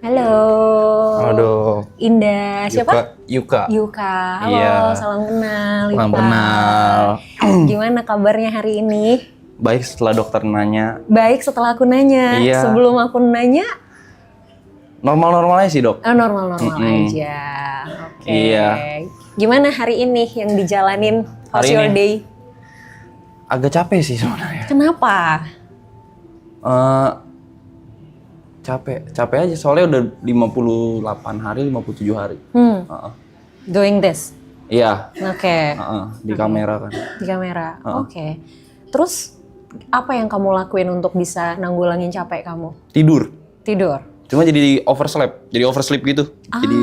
Halo. Aduh. Indah. Siapa? Yuka. Yuka. Halo, Iya. salam kenal. Salam Yuka. kenal. Gimana kabarnya hari ini? Baik setelah dokter nanya. Baik setelah aku nanya. Iya. Sebelum aku nanya, Normal-normal aja sih dok. normal-normal aja. Oke. Iya. Gimana hari ini yang dijalanin? How's Hari your ini? day? Agak capek sih sebenarnya. Kenapa? Capek aja soalnya udah 58 hari, 57 hari. Heeh. Doing this? Iya. Oke. Di kamera kan. Di kamera. Oke. Terus apa yang kamu lakuin untuk bisa nanggulangin capek kamu? Tidur. Tidur. Cuma jadi oversleep gitu. Jadi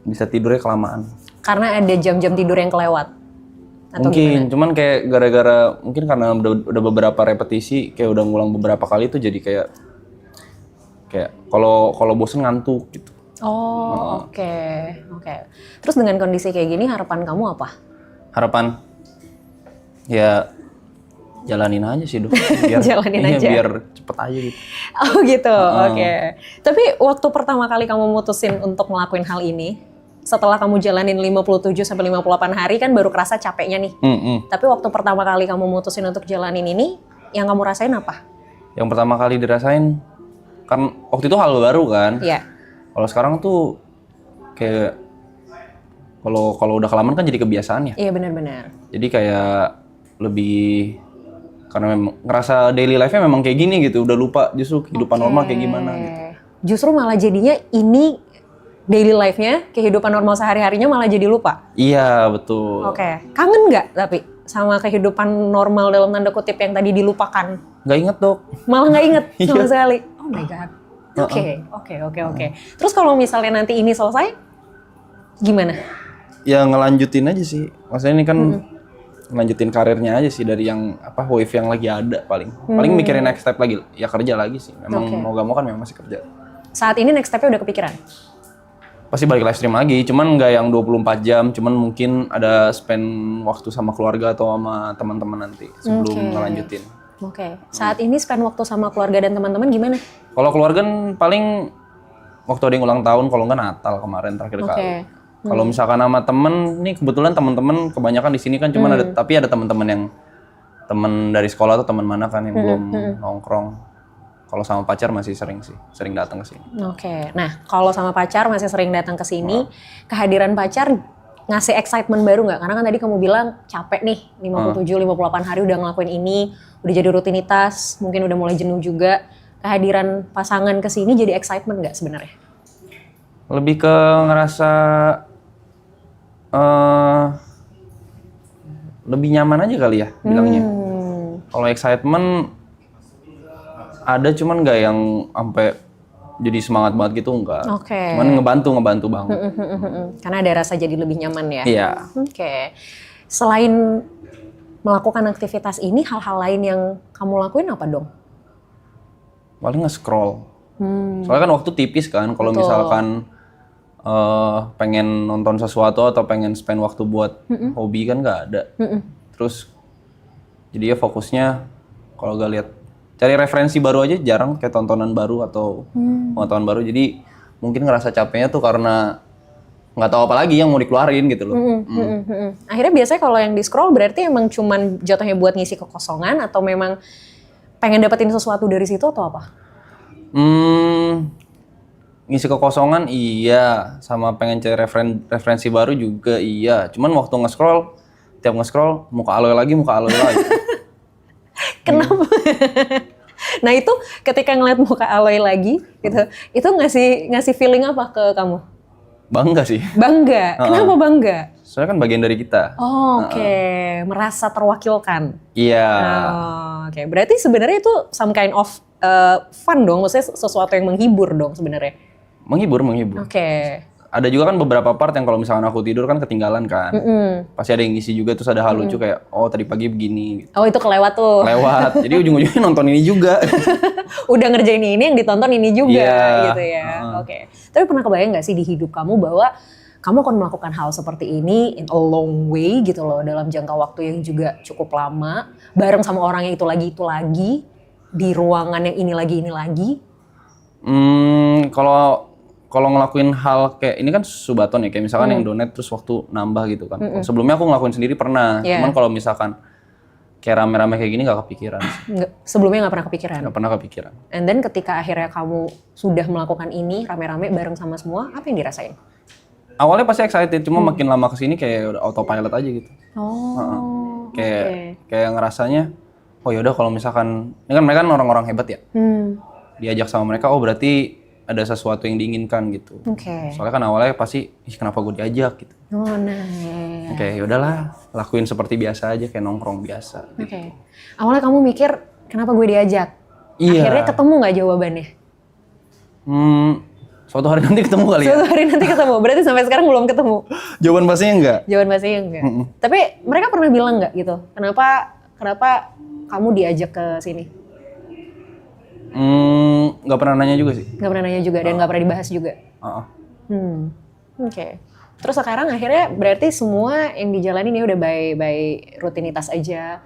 bisa tidurnya kelamaan. Karena ada jam-jam tidur yang kelewat. Atau Mungkin, cuman kayak gara-gara mungkin karena udah beberapa repetisi, kayak udah ngulang beberapa kali itu jadi kayak kalau bosen ngantuk gitu. Oh, oke. Terus dengan kondisi kayak gini harapan kamu apa? Harapan ya jalanin aja sih dok. Jalanin aja. Biar cepet aja gitu. Oh gitu, oke. Tapi waktu pertama kali kamu mutusin untuk ngelakuin hal ini, setelah kamu jalanin 57 sampai 58 hari kan baru kerasa capeknya nih. Tapi waktu pertama kali kamu mutusin untuk jalanin ini, yang kamu rasain apa? Yang pertama kali dirasain kan waktu itu hal baru kan. Iya. Kalau sekarang tuh kayak kalau udah kelamaan kan jadi kebiasaan ya. Iya benar-benar. Jadi kayak lebih karena memang ngerasa daily life-nya memang kayak gini gitu, udah lupa justru kehidupan normal kayak gimana gitu. Justru malah jadinya ini daily life-nya, kehidupan normal sehari-harinya malah jadi lupa. Iya, betul. Oke. Kangen nggak tapi sama kehidupan normal dalam tanda kutip yang tadi dilupakan? Nggak inget dok. Malah nggak inget sama Iya. sekali. Oh my god. Oke. Terus kalau misalnya nanti ini selesai, gimana? Ya ngelanjutin aja sih. Maksudnya ini kan ngelanjutin karirnya aja sih dari yang wave yang lagi ada paling. Paling mikirin next step lagi, ya kerja lagi sih. Memang mau gak mau kan memang masih kerja. Saat ini next step-nya udah kepikiran? Pasti balik live stream lagi, cuman nggak yang 24 jam, cuman mungkin ada spend waktu sama keluarga atau sama teman-teman nanti sebelum ngelanjutin. Oke. Saat ini spend waktu sama keluarga dan teman-teman gimana? Kalau keluarga kan paling waktu ada yang ulang tahun, kalau nggak Natal kemarin terakhir kali. Kalau misalkan sama temen, nih kebetulan teman-teman kebanyakan di sini kan cuman tapi ada teman-teman yang teman dari sekolah atau teman mana kan yang belum nongkrong. Kalau sama pacar masih sering datang ke sini. Oke. Nah, kalau sama pacar masih sering datang ke sini, kehadiran pacar ngasih excitement baru nggak? Karena kan tadi kamu bilang capek nih, 57-58 hari udah ngelakuin ini, udah jadi rutinitas, mungkin udah mulai jenuh juga. Kehadiran pasangan ke sini jadi excitement nggak sebenarnya? Lebih ke ngerasa lebih nyaman aja kali ya bilangnya. Kalau excitement ada cuman nggak yang sampai jadi semangat banget gitu enggak. Oke. Cuman ngebantu banget. Karena ada rasa jadi lebih nyaman ya? Iya. Oke. Selain melakukan aktivitas ini, hal-hal lain yang kamu lakuin apa dong? Paling nge-scroll. Soalnya kan waktu tipis kan. Kalau misalkan pengen nonton sesuatu atau pengen spend waktu buat hobi kan nggak ada. Terus jadi ya fokusnya kalau gak lihat cari referensi baru aja jarang kayak tontonan baru atau pengetahuan baru. Jadi mungkin ngerasa capeknya tuh karena nggak tahu apa lagi yang mau dikeluarin gitu loh. Akhirnya biasanya kalau yang di scroll berarti emang cuman jatuhnya buat ngisi kekosongan atau memang pengen dapetin sesuatu dari situ atau apa? Ngisi kekosongan iya, sama pengen cari referensi baru juga iya. Cuman waktu tiap nge-scroll muka aloy lagi. Kenapa? Nah itu ketika ngeliat muka Aloy lagi gitu, itu ngasih feeling apa ke kamu? Bangga sih. Bangga. Kenapa bangga? Soalnya kan bagian dari kita. Oh, oke. Merasa terwakilkan. Iya. Oke. Berarti sebenarnya itu some kind of fun dong, maksudnya sesuatu yang menghibur dong sebenarnya. Menghibur. Oke. Ada juga kan beberapa part yang kalau misalkan aku tidur kan ketinggalan kan. Pasti ada yang ngisi juga, terus ada hal lucu kayak, oh tadi pagi begini. Gitu. Oh itu kelewat tuh. Lewat. Jadi ujung-ujungnya nonton ini juga. Udah ngerjain ini yang ditonton ini juga Iya. gitu ya. Oke. Tapi pernah kebayang gak sih di hidup kamu bahwa kamu akan melakukan hal seperti ini in a long way gitu loh, dalam jangka waktu yang juga cukup lama, bareng sama orang yang itu lagi, di ruangan yang ini lagi. Kalau kalau ngelakuin hal kayak ini kan subaton ya, kayak misalkan yang donate terus waktu nambah gitu kan. Sebelumnya aku ngelakuin sendiri pernah, cuman kalau misalkan kayak rame-rame kayak gini nggak kepikiran. Sebelumnya nggak pernah kepikiran? Nggak pernah kepikiran. And then ketika akhirnya kamu sudah melakukan ini rame-rame bareng sama semua, apa yang dirasain? Awalnya pasti excited, cuma makin lama kesini kayak udah autopilot aja gitu. Kayak ngerasanya, oh yaudah kalau misalkan, ini kan mereka kan orang-orang hebat ya. Diajak sama mereka, oh berarti ada sesuatu yang diinginkan gitu. Soalnya kan awalnya pasti, kenapa gue diajak gitu. Oke, yaudahlah, lakuin seperti biasa aja, kayak nongkrong biasa. Gitu. Awalnya kamu mikir, kenapa gue diajak? Iya. Akhirnya ketemu nggak jawabannya? Suatu hari nanti ketemu kali ya? Suatu hari nanti ketemu, berarti sampai sekarang belum ketemu? Jawaban pastinya enggak? Jawaban pastinya enggak. Tapi mereka pernah bilang nggak gitu, kenapa kamu diajak ke sini? Nggak pernah nanya juga sih. Nggak pernah nanya juga dan nggak pernah dibahas juga. Terus sekarang akhirnya berarti semua yang dijalanin ya udah by rutinitas aja,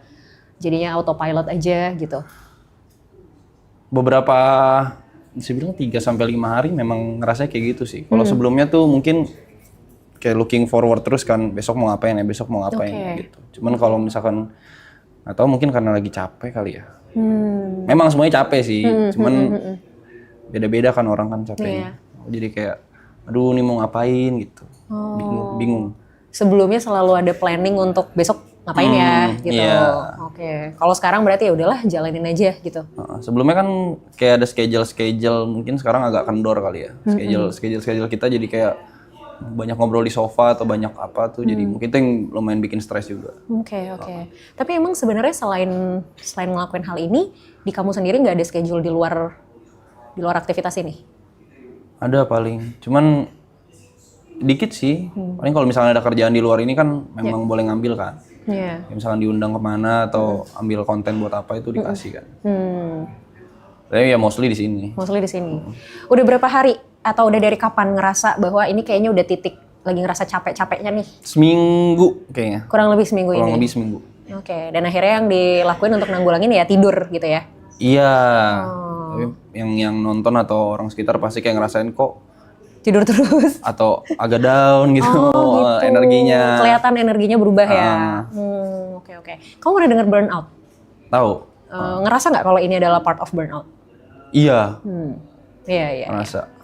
jadinya autopilot aja gitu. Beberapa, bisa bilang 3-5 hari memang ngerasanya kayak gitu sih. Kalau sebelumnya tuh mungkin kayak looking forward terus kan, besok mau ngapain ya gitu. Cuman kalau misalkan, atau mungkin karena lagi capek kali ya. Memang semuanya capek sih, cuman beda-beda kan orang kan capeknya. Jadi kayak, aduh ini mau ngapain gitu, bingung. Sebelumnya selalu ada planning untuk besok ngapain ya gitu. Kalau sekarang berarti ya udahlah jalanin aja gitu. Sebelumnya kan kayak ada schedule, mungkin sekarang agak kendor kali ya. Schedule kita jadi kayak banyak ngobrol di sofa atau banyak apa tuh, jadi mungkin itu yang lumayan bikin stres juga. Tapi emang sebenarnya selain ngelakuin hal ini, di kamu sendiri nggak ada schedule di luar aktivitas ini? Ada paling, cuman dikit sih. Paling kalau misalnya ada kerjaan di luar ini kan memang boleh ngambil kan. Misalkan diundang kemana atau ambil konten buat apa itu dikasih kan. Tapi ya mostly di sini. Udah berapa hari atau udah dari kapan ngerasa bahwa ini kayaknya udah titik lagi ngerasa capek-capeknya nih? Seminggu kayaknya. Kurang lebih seminggu ini? Kurang lebih seminggu. Dan akhirnya yang dilakuin untuk nanggulangin ya tidur gitu ya? Iya. Tapi yang nonton atau orang sekitar pasti kayak ngerasain kok tidur terus? Atau agak down gitu, energinya. Kelihatan energinya berubah ya? Kamu pernah dengar burnout? Tahu. Ngerasa nggak kalau ini adalah part of burnout? Iya. Iya. Ngerasa.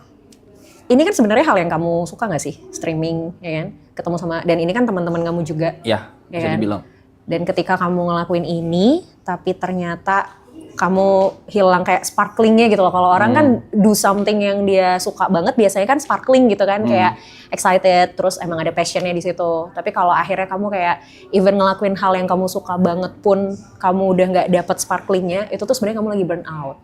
Ini kan sebenarnya hal yang kamu suka nggak sih, streaming, ya kan? Ketemu sama, dan ini kan teman-teman kamu juga. Iya, bisa dibilang. Dan ketika kamu ngelakuin ini, tapi ternyata kamu hilang kayak sparklingnya gitu loh. Kalau orang kan do something yang dia suka banget, biasanya kan sparkling gitu kan, kayak excited, terus emang ada passionnya di situ. Tapi kalau akhirnya kamu kayak even ngelakuin hal yang kamu suka banget pun, kamu udah nggak dapet sparklingnya, itu tuh sebenarnya kamu lagi burn out.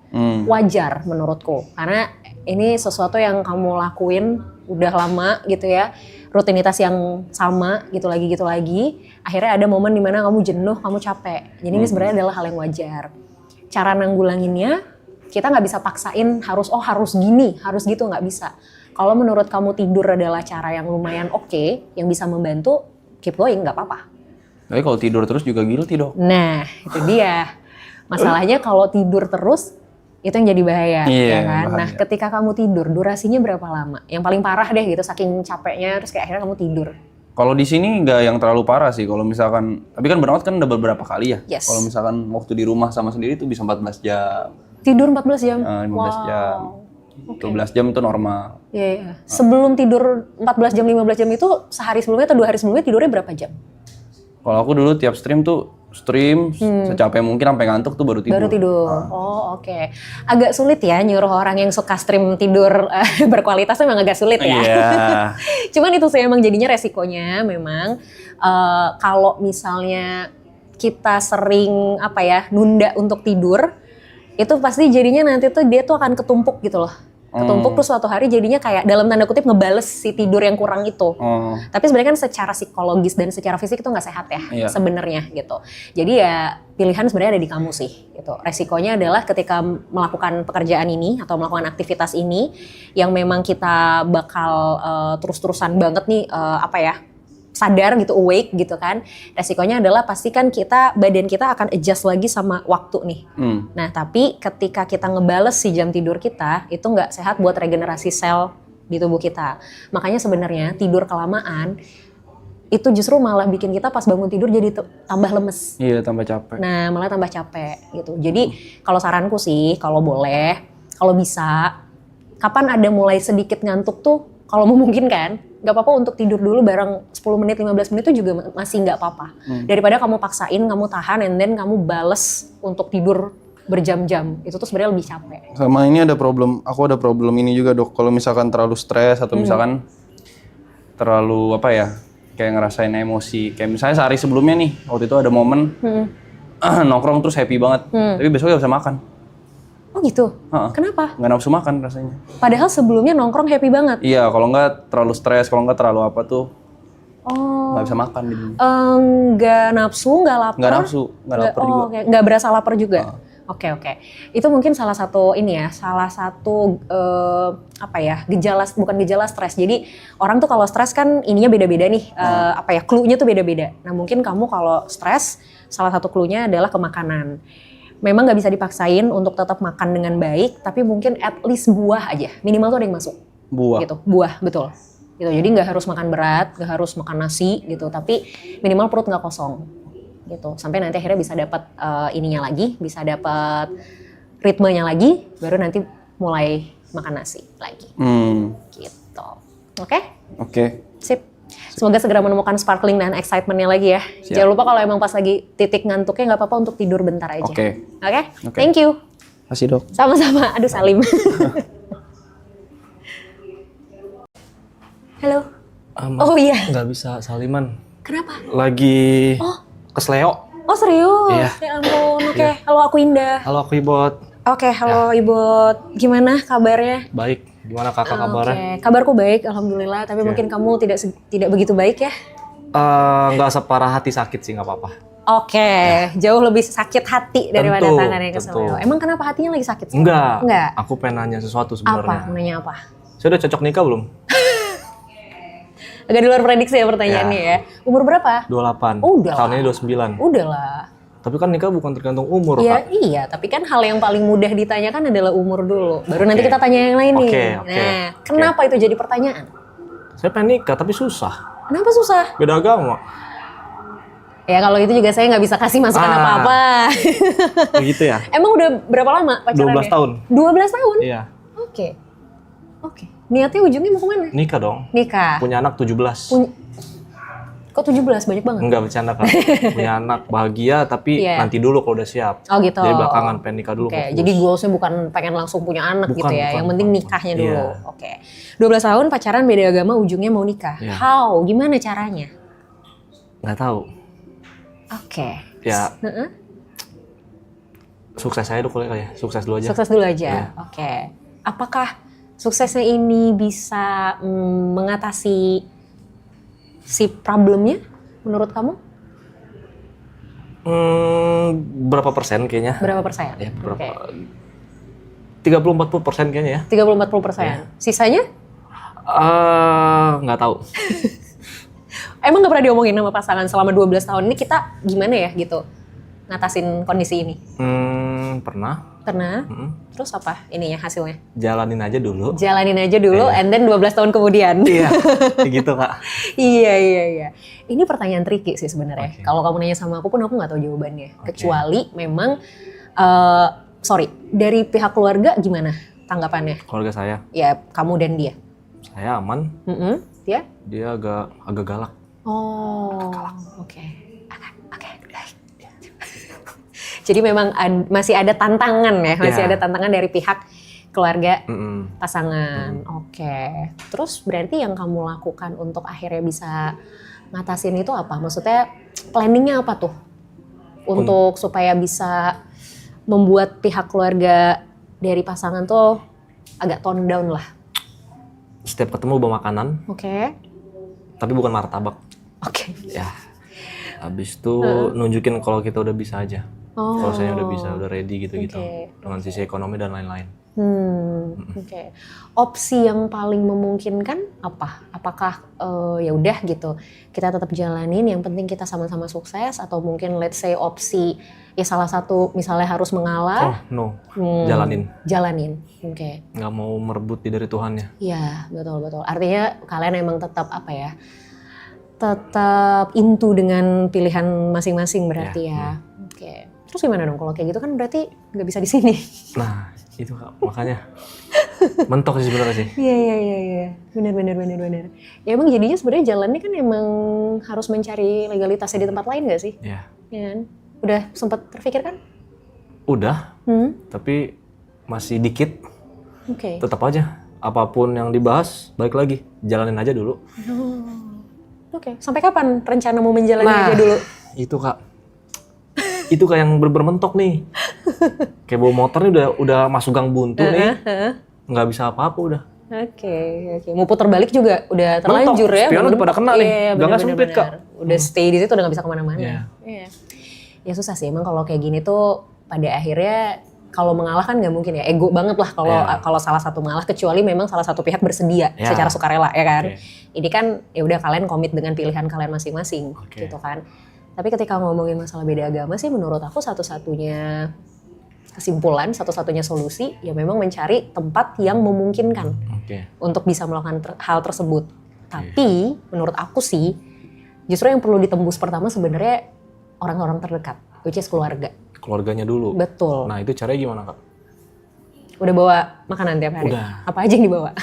Wajar menurutku, karena ini sesuatu yang kamu lakuin udah lama gitu ya, rutinitas yang sama gitu lagi. Akhirnya ada momen dimana kamu jenuh, kamu capek. Jadi ini sebenarnya adalah hal yang wajar. Cara nanggulanginnya, kita nggak bisa paksain harus gini, harus gitu, nggak bisa. Kalau menurut kamu tidur adalah cara yang lumayan oke, yang bisa membantu, keep going, nggak apa-apa. Tapi kalau tidur terus juga guilty dong. Nah, itu dia. Masalahnya kalau tidur terus, itu yang jadi bahaya, ya kan? Bahaya. Nah, ketika kamu tidur, durasinya berapa lama? Yang paling parah deh gitu, saking capeknya, terus kayak akhirnya kamu tidur. Kalau di sini nggak yang terlalu parah sih. Kalau misalkan, tapi kan burnout kan udah beberapa kali ya. Kalau misalkan waktu di rumah sama sendiri tuh bisa 14 jam. Tidur 14 jam? 15 jam. 12 jam itu normal. Iya. Sebelum tidur 14 jam, 15 jam itu sehari sebelumnya atau 2 hari sebelumnya tidurnya berapa jam? Kalau aku dulu tiap stream secapek mungkin sampai ngantuk tuh baru tidur. Oke. Agak sulit ya nyuruh orang yang suka stream tidur berkualitas, memang agak sulit ya. Cuman itu sih emang jadinya resikonya memang kalau misalnya kita sering nunda untuk tidur, itu pasti jadinya nanti tuh dia tuh akan ketumpuk gitu loh. Ketumpuk terus suatu hari jadinya kayak dalam tanda kutip ngebales si tidur yang kurang itu. Tapi sebenarnya kan secara psikologis dan secara fisik itu nggak sehat ya sebenarnya gitu. Jadi ya pilihan sebenarnya ada di kamu sih gitu. Resikonya adalah ketika melakukan pekerjaan ini atau melakukan aktivitas ini yang memang kita bakal terus-terusan banget nih sadar gitu, awake gitu kan, resikonya adalah pastikan badan kita akan adjust lagi sama waktu nih. Nah tapi ketika kita ngebales si jam tidur kita, itu nggak sehat buat regenerasi sel di tubuh kita. Makanya sebenarnya tidur kelamaan itu justru malah bikin kita pas bangun tidur jadi tambah lemes. Iya, tambah capek. Nah malah tambah capek gitu. Jadi kalau saranku sih, kalau boleh, kalau bisa, kapan ada mulai sedikit ngantuk tuh, kalau memungkinkan, nggak apa-apa untuk tidur dulu bareng 10 menit, 15 menit itu juga masih nggak apa-apa. Daripada kamu paksain, kamu tahan, and then kamu bales untuk tidur berjam-jam. Itu tuh sebenarnya lebih capek. Sama ini aku ada problem ini juga dok, kalau misalkan terlalu stres atau misalkan terlalu apa ya, kayak ngerasain emosi. Kayak misalnya sehari sebelumnya nih, waktu itu ada momen nongkrong terus happy banget, tapi besoknya gak bisa makan. Oh gitu? Kenapa? Nggak nafsu makan rasanya. Padahal sebelumnya nongkrong happy banget. Iya, kalau nggak terlalu stres, kalau nggak terlalu apa tuh, nggak bisa makan gitu. Nggak nafsu, nggak lapar? Nggak nafsu, nggak lapar juga. Okay. Nggak berasa lapar juga? Oke. Itu mungkin salah satu bukan gejala stres. Jadi orang tuh kalau stres kan ininya beda-beda nih, clue-nya tuh beda-beda. Nah mungkin kamu kalau stres, salah satu clue-nya adalah ke makanan. Memang nggak bisa dipaksain untuk tetap makan dengan baik, tapi mungkin at least buah aja, minimal tuh ada yang masuk. Buah. Gitu, buah betul. Gitu. Jadi nggak harus makan berat, nggak harus makan nasi gitu, tapi minimal perut nggak kosong. Gitu. Sampai nanti akhirnya bisa dapat ininya lagi, bisa dapat ritmenya lagi, baru nanti mulai makan nasi lagi. Gitu. Oke? Oke. Sip. Semoga segera menemukan sparkling dan excitementnya lagi ya. Siap. Jangan lupa kalau emang pas lagi titik ngantuknya nggak apa-apa untuk tidur bentar aja. Oke. Thank you. Makasih dok. Sama-sama. Aduh Salim. Halo. Oh iya. Nggak bisa saliman. Kenapa? Lagi kesleo. Oh serius? Iya. Ya ampun. Oke. Halo aku Indah. Halo aku Ibot. Oke. Halo Ibot. Gimana kabarnya? Baik. Gimana kakak kabarnya? Oke. Kabarku baik, alhamdulillah. Tapi mungkin kamu tidak begitu baik ya? Nggak separah hati sakit sih, nggak apa-apa. Oke. Jauh lebih sakit hati daripada Tentu, tangan yang kesleo. Emang kenapa hatinya lagi sakit? Enggak. Aku pengen nanya sesuatu sebenarnya. Apa? Nanya apa? Saya udah cocok nikah belum? Agak di luar prediksi ya pertanyaannya ya. Umur berapa? 28. Udah Tahun lah. ini 29. Udah lah. Tapi kan nikah bukan tergantung umur, Iya, Kak. iya. Tapi kan hal yang paling mudah ditanyakan adalah umur dulu. Baru nanti kita tanya yang lain nih. Nah, kenapa itu jadi pertanyaan? Saya pengen nikah, tapi susah. Kenapa susah? Beda agama. Ya kalau itu juga saya nggak bisa kasih masukan apa-apa. Begitu ya? Emang udah berapa lama pacarannya? 12 tahun. 12 tahun? Iya. Oke. Niatnya ujungnya mau kemana? Nikah dong. Nikah. Punya anak 17. Kok 17? Banyak banget. Enggak bercanda, Kak. Punya anak bahagia, tapi Iya. nanti dulu kalau udah siap. Oh gitu. Jadi belakangan pengen nikah dulu. Oke, fokus. jadi goalsnya bukan pengen langsung punya anak gitu ya. Yang penting nikahnya dulu. Iya. Oke. 12 tahun pacaran beda agama, ujungnya mau nikah. Iya. How? Gimana caranya? Nggak tahu. Oke. Ya, Heeh. sukses aja dulu kali ya. Sukses dulu aja. Sukses dulu aja. Iya. Oke. Apakah suksesnya ini bisa mengatasi si problemnya menurut kamu? Berapa persen kayaknya? Berapa persen? Ya, berapa? Oke. 30-40% kayaknya ya. 30-40%. Iya. Sisanya? Nggak tahu. Emang nggak pernah diomongin sama pasangan selama 12 tahun ini kita gimana ya gitu ngatasin kondisi ini? Pernah. Pernah? Terus apa ininya hasilnya? Jalanin aja dulu. Jalanin aja dulu, and then 12 tahun kemudian. Iya, kayak gitu Kak. Iya. Ini pertanyaan tricky sih sebenarnya. Oke. Kalau kamu nanya sama aku pun aku nggak tahu jawabannya. Oke. Kecuali memang, dari pihak keluarga gimana tanggapannya? Keluarga saya, Ya kamu dan dia. saya aman. Dia? Dia agak galak. Oh, oke. Jadi memang masih ada tantangan ya, masih Ya. ada tantangan dari pihak keluarga Mm-mm. pasangan. Oke. Terus berarti yang kamu lakukan untuk akhirnya bisa ngatasin itu apa? Maksudnya planningnya apa tuh? Untuk supaya bisa membuat pihak keluarga dari pasangan tuh agak tone down lah. Setiap ketemu bawa makanan, Oke. tapi bukan martabak. Oke. Ya. Habis itu nunjukin kalau kita udah bisa aja. Oh. Kalau saya udah bisa, udah ready gitu-gitu. Oke. Dengan sisi ekonomi dan lain-lain. Oke. Opsi yang paling memungkinkan apa? Apakah ya udah gitu kita tetap jalanin, yang penting kita sama-sama sukses, atau mungkin let's say opsi ya salah satu misalnya harus mengalah. Oh no, Jalanin. Oke. Nggak mau merebut dari Tuhannya. Iya, betul. Artinya kalian emang tetap apa ya? Tetap into dengan pilihan masing-masing berarti ya. Oke. Terus gimana dong kalau kayak gitu, kan berarti nggak bisa di sini. Nah, itu Kak, makanya mentok sih sebenarnya sih. Iya. Benar. Ya emang jadinya sebenarnya jalannya kan emang harus mencari legalitasnya di tempat lain nggak sih? Iya. Ya kan? Udah sempat terpikirkan? Udah, tapi masih dikit. Oke. Tetap aja, apapun yang dibahas, balik lagi, jalanin aja dulu. Oke. Sampai kapan rencana mau menjalani aja dulu? Itu Kak. Itu kayak yang bermentok nih. Kayak bawa motor nih udah masuk gang buntu nih. Nggak bisa apa-apa udah. Oke. Mau putar balik juga udah terlanjur Mentok. ya. Spion udah pada kena nih. Gangnya sempit Kak. Udah stay di situ, udah nggak bisa kemana-mana. Iya. Ya susah sih emang kalau kayak gini tuh pada akhirnya kalau mengalah kan nggak mungkin ya, ego banget lah kalau salah satu mengalah, kecuali memang salah satu pihak bersedia secara sukarela ya kan. Ini kan ya udah kalian komit dengan pilihan kalian masing-masing gitu kan. Tapi ketika ngomongin masalah beda agama sih, menurut aku satu-satunya kesimpulan, satu-satunya solusi ya memang mencari tempat yang memungkinkan untuk bisa melakukan hal tersebut. Tapi menurut aku sih justru yang perlu ditembus pertama sebenarnya orang-orang terdekat, which is keluarga. Keluarganya dulu. Betul. Nah itu caranya gimana Kak? Udah bawa makanan tiap hari? Udah. Apa aja yang dibawa?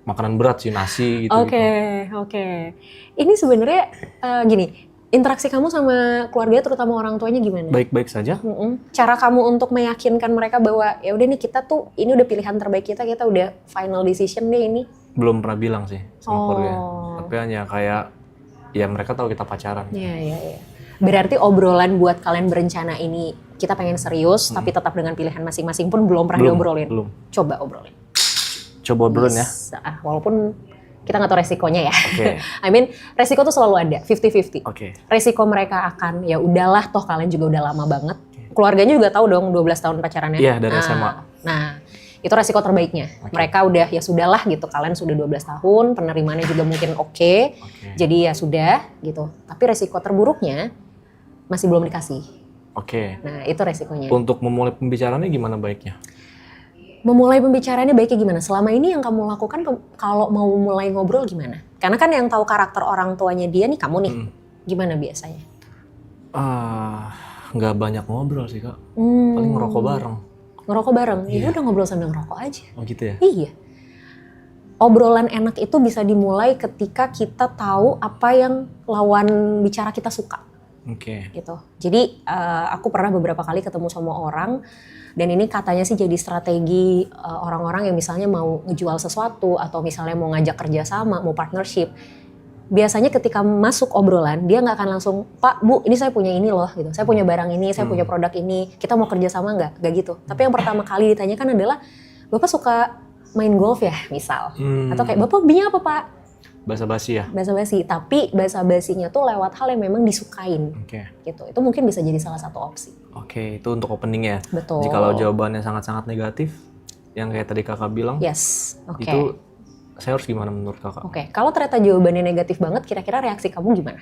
Makanan berat sih, nasi gitu. Oke. Ini sebenarnya gini, interaksi kamu sama keluarga terutama orang tuanya gimana? Baik-baik saja. Cara kamu untuk meyakinkan mereka bahwa ya udah nih kita tuh ini udah pilihan terbaik kita udah final decision deh ini. Belum pernah bilang sih sama keluarga. Tapi hanya kayak ya mereka tahu kita pacaran. Iya. Berarti obrolan buat kalian berencana ini kita pengen serius tapi tetap dengan pilihan masing-masing pun belum pernah diobrolin. Belum. Coba obrolin. Coba obrolin ya. Walaupun kita nggak tahu resikonya ya. Oke. I mean, resiko tuh selalu ada, 50-50. Oke. Resiko mereka akan, ya udahlah toh kalian juga udah lama banget. Keluarganya juga tahu dong 12 tahun pacarannya. Iya, dari SMA. Nah, itu resiko terbaiknya. Mereka udah, ya sudahlah gitu, kalian sudah 12 tahun, penerimaannya juga mungkin oke. Jadi ya sudah gitu. Tapi resiko terburuknya masih belum dikasih. Oke. Nah, itu resikonya. Untuk memulai pembicaraannya gimana baiknya? Memulai pembicaraannya baiknya gimana? Selama ini yang kamu lakukan kalau mau mulai ngobrol gimana? Karena kan yang tahu karakter orang tuanya dia nih kamu nih. Gimana biasanya? Nggak banyak ngobrol sih Kak. Paling ngerokok bareng. Ngerokok bareng? Ya udah ngobrol sambil ngerokok aja. Oh gitu ya? Iya. Obrolan enak itu bisa dimulai ketika kita tahu apa yang lawan bicara kita suka. Oke. Gitu. Jadi aku pernah beberapa kali ketemu sama orang. Dan ini katanya sih jadi strategi orang-orang yang misalnya mau ngejual sesuatu atau misalnya mau ngajak kerjasama, mau partnership. Biasanya ketika masuk obrolan, dia nggak akan langsung, Pak, Bu, ini saya punya ini loh, gitu. Saya punya barang ini, saya punya produk ini, kita mau kerjasama nggak gitu. Tapi yang pertama kali ditanyakan adalah, Bapak suka main golf ya, misal. Atau kayak, Bapak hobinya apa, Pak? Basa-basi ya? Basa-basi, tapi basa-basinya tuh lewat hal yang memang disukain. Gitu. Itu mungkin bisa jadi salah satu opsi. Oke, itu untuk opening ya? Betul. Jikalau jawabannya sangat-sangat negatif, yang kayak tadi Kakak bilang, yes. Oke. Itu saya harus gimana menurut Kakak? Oke, kalau ternyata jawabannya negatif banget, kira-kira reaksi kamu gimana?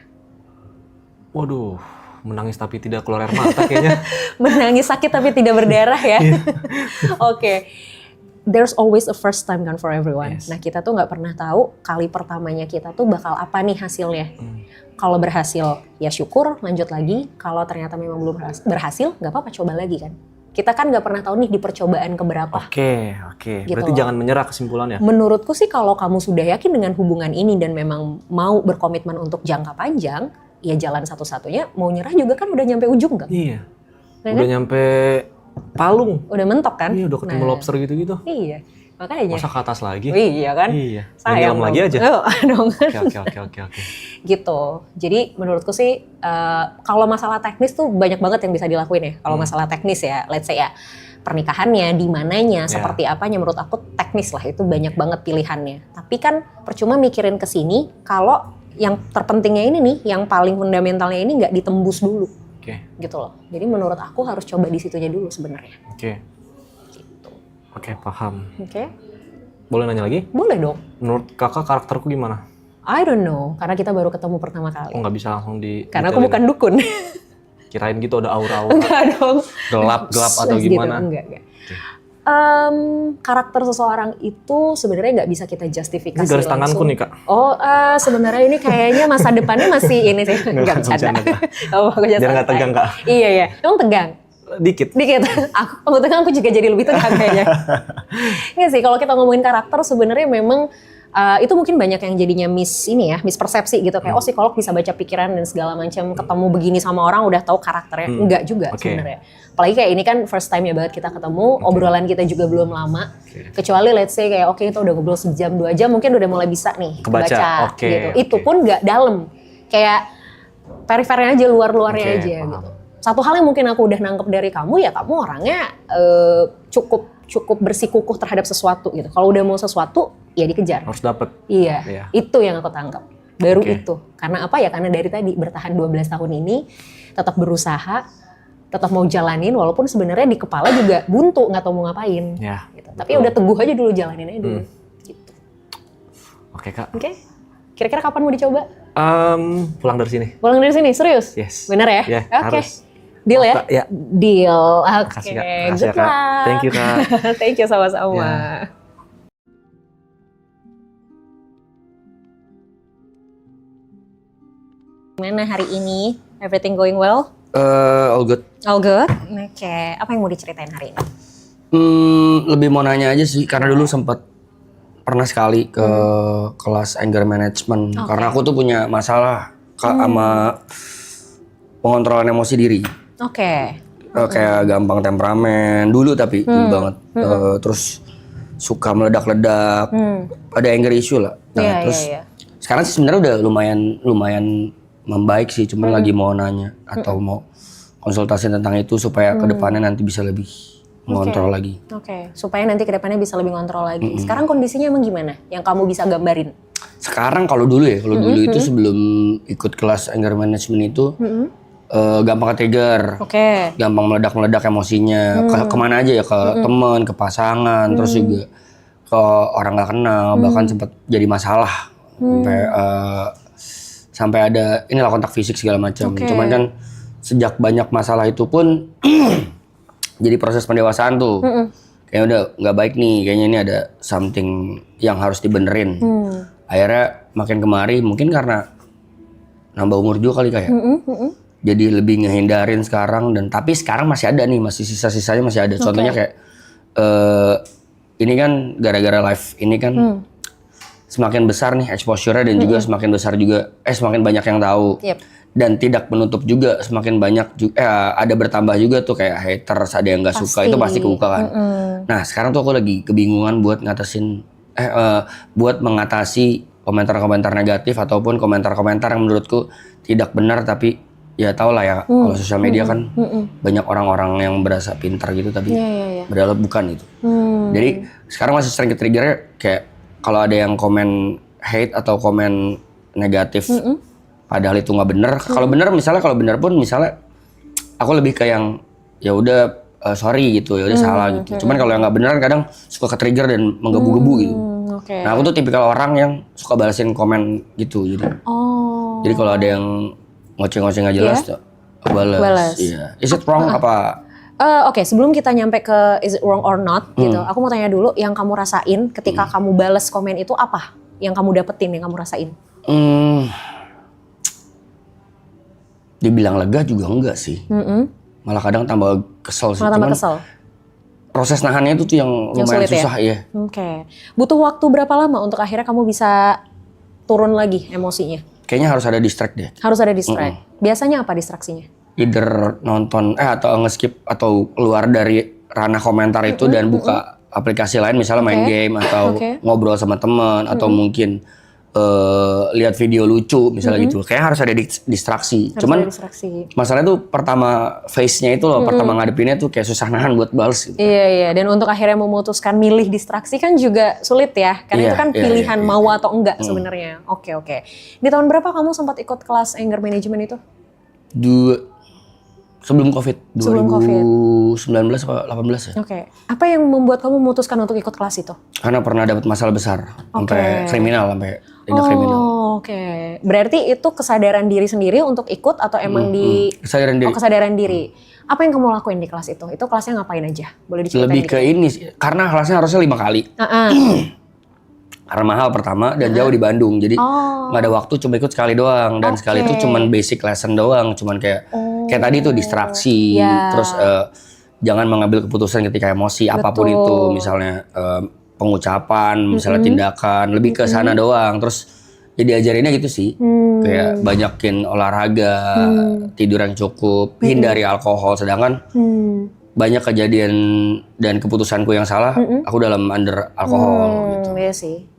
Waduh, menangis tapi tidak keluar air mata kayaknya. Menangis sakit tapi tidak berdarah ya? Oke. There's always a first time kan for everyone. Nah kita tuh nggak pernah tahu kali pertamanya kita tuh bakal apa nih hasilnya. Kalau berhasil ya syukur, lanjut lagi. Kalau ternyata memang belum berhasil, nggak apa-apa, coba lagi kan. Kita kan nggak pernah tahu nih di percobaan keberapa. Oke. Gitu Berarti loh. jangan menyerah kesimpulannya. Menurutku sih kalau kamu sudah yakin dengan hubungan ini dan memang mau berkomitmen untuk jangka panjang, ya jalan satu-satunya. Mau nyerah juga kan udah nyampe ujung kan? Iya. Nah, Udah kan? nyampe Palung. Udah mentok kan? Iya, udah ketemu lobster gitu-gitu. Iya, makanya. Masa ke atas lagi? Iya kan? Iya. Sayang lagi aja. Dong. Oke. Gitu. Jadi menurutku sih kalau masalah teknis tuh banyak banget yang bisa dilakuin ya. Kalau masalah teknis ya, let's say ya pernikahannya, di mananya, seperti apanya, menurut aku teknis lah, itu banyak banget pilihannya. Tapi kan percuma mikirin ke sini kalau yang terpentingnya ini nih, yang paling fundamentalnya ini nggak ditembus dulu. Oke. Gitu loh. Jadi menurut aku harus coba di situnya dulu sebenarnya. Oke. Gitu. Oke, paham. Oke, Boleh nanya lagi? boleh dong. Menurut kakak karakterku gimana? I don't know, karena kita baru ketemu pertama kali. Oh nggak bisa langsung di. Karena aku bukan dukun. Kirain gitu ada aura-aura Enggak dong. gelap atau Gitu, gimana? enggak. Karakter seseorang itu sebenarnya nggak bisa kita justifikasi Ini garis langsung. tanganku nih, Kak. Oh, sebenarnya ini kayaknya masa depannya masih ini sih. Enggak bercanda. bercanda, Kak. Oh, aku Biar nggak tegang, Kak. Iya, iya. Emang tegang? Dikit. Dikit. Aku tegang, aku juga jadi lebih tegang kayaknya. Iya sih, kalau kita ngomongin karakter sebenarnya memang itu mungkin banyak yang jadinya mispersepsi gitu. Kayak, oh psikolog bisa baca pikiran dan segala macam. Ketemu begini sama orang udah tahu karakternya. Enggak juga sebenarnya. Apalagi kayak ini kan first time ya banget kita ketemu. Obrolan kita juga belum lama. Kecuali let's say kayak oke, kita udah ngobrol sejam 2 jam. Mungkin udah mulai bisa nih Kebaca. gitu. Itu pun nggak dalam. Kayak perifernya aja, luar-luarnya aja paham. gitu. Satu hal yang mungkin aku udah nangkep dari kamu ya, kamu orangnya cukup bersikukuh terhadap sesuatu gitu. Kalau udah mau sesuatu ya dikejar. Harus dapet. Iya, itu yang aku tangkap. Baru itu. Karena apa ya? Karena dari tadi bertahan 12 tahun ini tetap berusaha, tetap mau jalanin walaupun sebenarnya di kepala juga buntu, nggak tahu mau ngapain. Ya. Gitu. Tapi udah teguh aja dulu, jalanin aja dulu. Gitu. Oke, Kak. Oke. Kira-kira kapan mau dicoba? Pulang dari sini. Pulang dari sini, serius? Yes. Bener ya? Ya, Oke. harus. Deal ya? Ya. Deal. Oke. Makasih, Kak. Makasih, Good Kak. luck. Thank you, Kak. Thank you sama-sama. Ya. Gimana hari ini? Everything going well? All good. All good? Oke. Apa yang mau diceritain hari ini? Lebih mau nanya aja sih, karena dulu sempat pernah sekali ke kelas anger management. Karena aku tuh punya masalah sama pengontrolan emosi diri. Oke. Kayak gampang temperamen dulu, tapi dulu banget. Terus suka meledak-ledak. Ada anger issue lah. Nah, Iya, terus iya. sekarang sih sebenarnya udah lumayan membaik sih. Cuman lagi mau nanya atau mau konsultasi tentang itu supaya kedepannya nanti bisa lebih mengontrol lagi. Oke. Supaya nanti kedepannya bisa lebih ngontrol lagi. Sekarang kondisinya emang gimana? Yang kamu bisa gambarin? Sekarang kalau dulu itu sebelum ikut kelas anger management itu gampang ke-trigger, gampang meledak-meledak emosinya, kemana aja ya, ke teman, ke pasangan, terus juga ke orang nggak kenal, bahkan sempat jadi masalah sampai ada inilah kontak fisik segala macam. Cuman kan sejak banyak masalah itu pun jadi proses pendewasaan tuh. Kayaknya udah nggak baik nih, kayaknya ini ada something yang harus dibenerin. Akhirnya makin kemari mungkin karena nambah umur juga kali kayak. Jadi lebih ngehindarin sekarang, dan tapi sekarang masih ada nih, masih sisa-sisanya masih ada. Contohnya kayak ini kan gara-gara live ini kan semakin besar nih exposure-nya, dan juga semakin besar juga semakin banyak yang tahu. Dan tidak menutup juga, semakin banyak juga ada bertambah juga tuh kayak haters, ada yang nggak suka, itu pasti kebuka kan. Nah, sekarang tuh aku lagi kebingungan buat buat mengatasi komentar-komentar negatif ataupun komentar-komentar yang menurutku tidak benar, tapi ya tau lah ya, kalau sosial media kan banyak orang-orang yang berasa pintar gitu tapi padahal bukan itu. Jadi sekarang masih sering ke-trigger kayak kalau ada yang komen hate atau komen negatif padahal itu nggak bener. Kalau bener pun misalnya aku lebih ke yang ya udah sorry gitu, ya udah salah gitu. Cuman kalau yang nggak beneran kadang suka ke-trigger dan menggebu-gebu gitu. Nah, aku tuh tipikal orang yang suka balasin komen gitu, jadi kalau ada yang ngoceh-ngoceh nggak jelas tuh balas. Iya. Is it wrong apa? Oke, sebelum kita nyampe ke is it wrong or not gitu, aku mau tanya dulu yang kamu rasain ketika kamu balas komen itu apa? Yang kamu dapetin, yang kamu rasain? Dibilang lega juga enggak sih. Malah kadang tambah kesel sih. Tambah kesel. Proses nahannya itu tuh yang lumayan sulit susah ya. Oke. Butuh waktu berapa lama untuk akhirnya kamu bisa turun lagi emosinya? Kayaknya harus ada distract deh. Harus ada distract. Biasanya apa distraksinya? Either nonton atau nge-skip atau keluar dari ranah komentar itu dan buka aplikasi lain, misalnya main game atau ngobrol sama teman atau mungkin lihat video lucu misalnya gitu. Kayaknya harus ada distraksi. Cuman masalahnya tuh pertama face-nya itu loh, pertama ngadepinnya tuh kayak susah nahan buat balas gitu. Iya, dan untuk akhirnya memutuskan milih distraksi kan juga sulit ya. Karena itu kan pilihan mau atau enggak sebenarnya. Oke. Di tahun berapa kamu sempat ikut kelas anger management itu? Sebelum COVID, Sebelum 2019 atau 18 ya. Oke. Apa yang membuat kamu memutuskan untuk ikut kelas itu? Karena pernah dapat masalah besar, sampai kriminal, sampai tindak kriminal. Oke. Berarti itu kesadaran diri sendiri untuk ikut atau emang Kesadaran diri. kesadaran diri. Apa yang kamu lakuin di kelas itu? Itu kelasnya ngapain aja? Boleh diceritain Lebih dikit? ke ini sih, karena kelasnya harusnya 5 kali. Karena mahal pertama dan jauh di Bandung, jadi nggak ada waktu, cuma ikut sekali doang. Dan sekali itu cuman basic lesson doang, cuman kayak tadi tuh distraksi, terus jangan mengambil keputusan ketika emosi, apapun itu, misalnya pengucapan, misalnya tindakan, lebih ke sana doang. Terus jadi ajarinnya gitu sih, kayak banyakin olahraga, tidur yang cukup, hindari alkohol. Sedangkan banyak kejadian dan keputusanku yang salah, aku dalam under alkohol. Iya sih.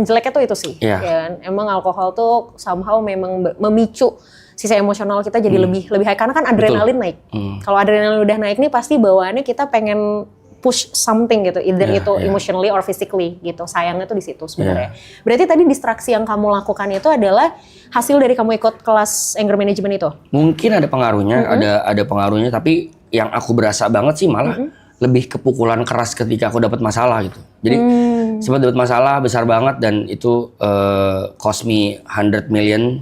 Jeleknya tuh itu sih. Iya. Ya kan? Emang alkohol tuh somehow memang memicu sisi emosional kita jadi lebih high karena kan adrenalin naik. Kalau adrenalin udah naik nih pasti bawaannya kita pengen push something gitu, either itu emotionally or physically gitu. Sayangnya tuh di situ sebenarnya. Berarti tadi distraksi yang kamu lakukan itu adalah hasil dari kamu ikut kelas anger management itu? Mungkin ada pengaruhnya, ada pengaruhnya, tapi yang aku berasa banget sih malah lebih ke pukulan keras ketika aku dapat masalah gitu. Jadi sempat dapat masalah besar banget dan itu cost me 100 million.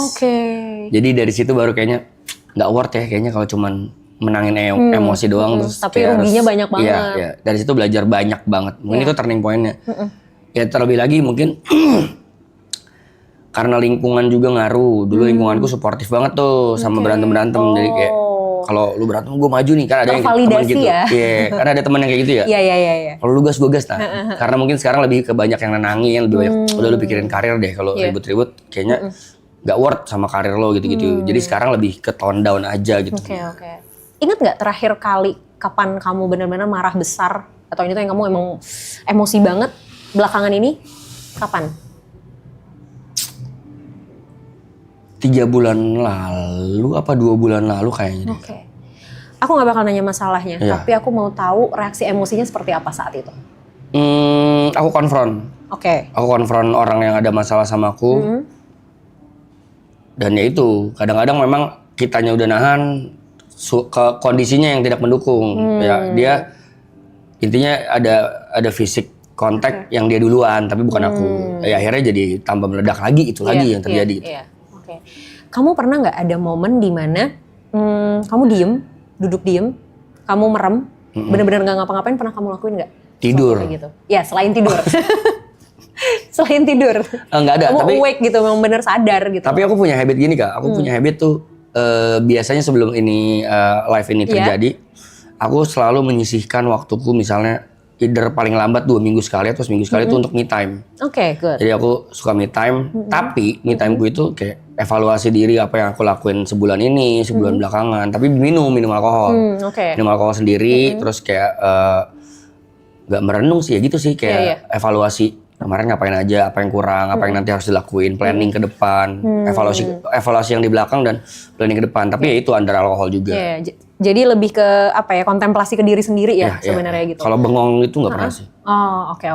Oke. Jadi dari situ baru kayaknya nggak worth ya kayaknya kalau cuman menangin emosi doang terus Tapi kayak ruginya banyak banget. Iya. Dari situ belajar banyak banget. Mungkin itu turning point-nya. Ya terlebih lagi mungkin karena lingkungan juga ngaruh. Dulu lingkunganku suportif banget tuh sama berantem-berantem. Jadi kayak kalau lu berantem gue maju nih, kan ada yang teman Tervalidasi gitu. ya? Iya, kan ada teman yang kayak gitu ya. Iya. Kalau lu gas gue gas, nah. Karena mungkin sekarang lebih ke banyak yang nenangin, lebih banyak udah lu pikirin karir deh. Kalau ribut-ribut kayaknya nggak worth sama karir lo gitu-gitu. Jadi sekarang lebih ke tone down aja gitu. Oke. Ingat nggak terakhir kali kapan kamu benar-benar marah besar atau ini tuh yang kamu emang emosi banget belakangan ini? Kapan? 3 bulan lalu apa 2 bulan lalu kayaknya deh. Oke. Aku nggak bakal nanya masalahnya, Iya. tapi aku mau tahu reaksi emosinya seperti apa saat itu. Aku konfront. Oke. Aku konfront orang yang ada masalah sama aku. Dan ya itu, kadang-kadang memang kitanya udah nahan ke kondisinya yang tidak mendukung. Ya dia intinya ada fisik kontak yang dia duluan, tapi bukan aku. Ya akhirnya jadi tambah meledak lagi, itu lagi yang terjadi. Gitu. Iya. Oke. Kamu pernah nggak ada momen di mana kamu duduk diem, kamu merem, bener-bener nggak ngapa-ngapain, pernah kamu lakuin nggak? Tidur. Kayak gitu. Ya selain tidur. Selain tidur. Enggak ada, Kamu tapi awake gitu, memang bener sadar gitu. Tapi aku punya habit gini Kak, aku punya habit tuh biasanya sebelum ini live ini terjadi, aku selalu menyisihkan waktuku misalnya either paling lambat 2 minggu sekali atau seminggu sekali itu untuk me time. Oke, good. Jadi aku suka me time, tapi me time ku itu kayak evaluasi diri apa yang aku lakuin sebulan ini, sebulan belakangan, tapi minum alkohol. Oke. Minum alkohol sendiri, terus kayak gak merenung sih ya gitu sih, kayak evaluasi kemarin ngapain aja, apa yang kurang, apa yang nanti harus dilakuin, planning ke depan, evaluasi yang di belakang dan planning ke depan. Tapi ya itu under alkohol juga. Iya, jadi lebih ke apa ya, kontemplasi ke diri sendiri ya sebenarnya gitu. Kalau bengong itu nggak pernah sih. Oh, oke.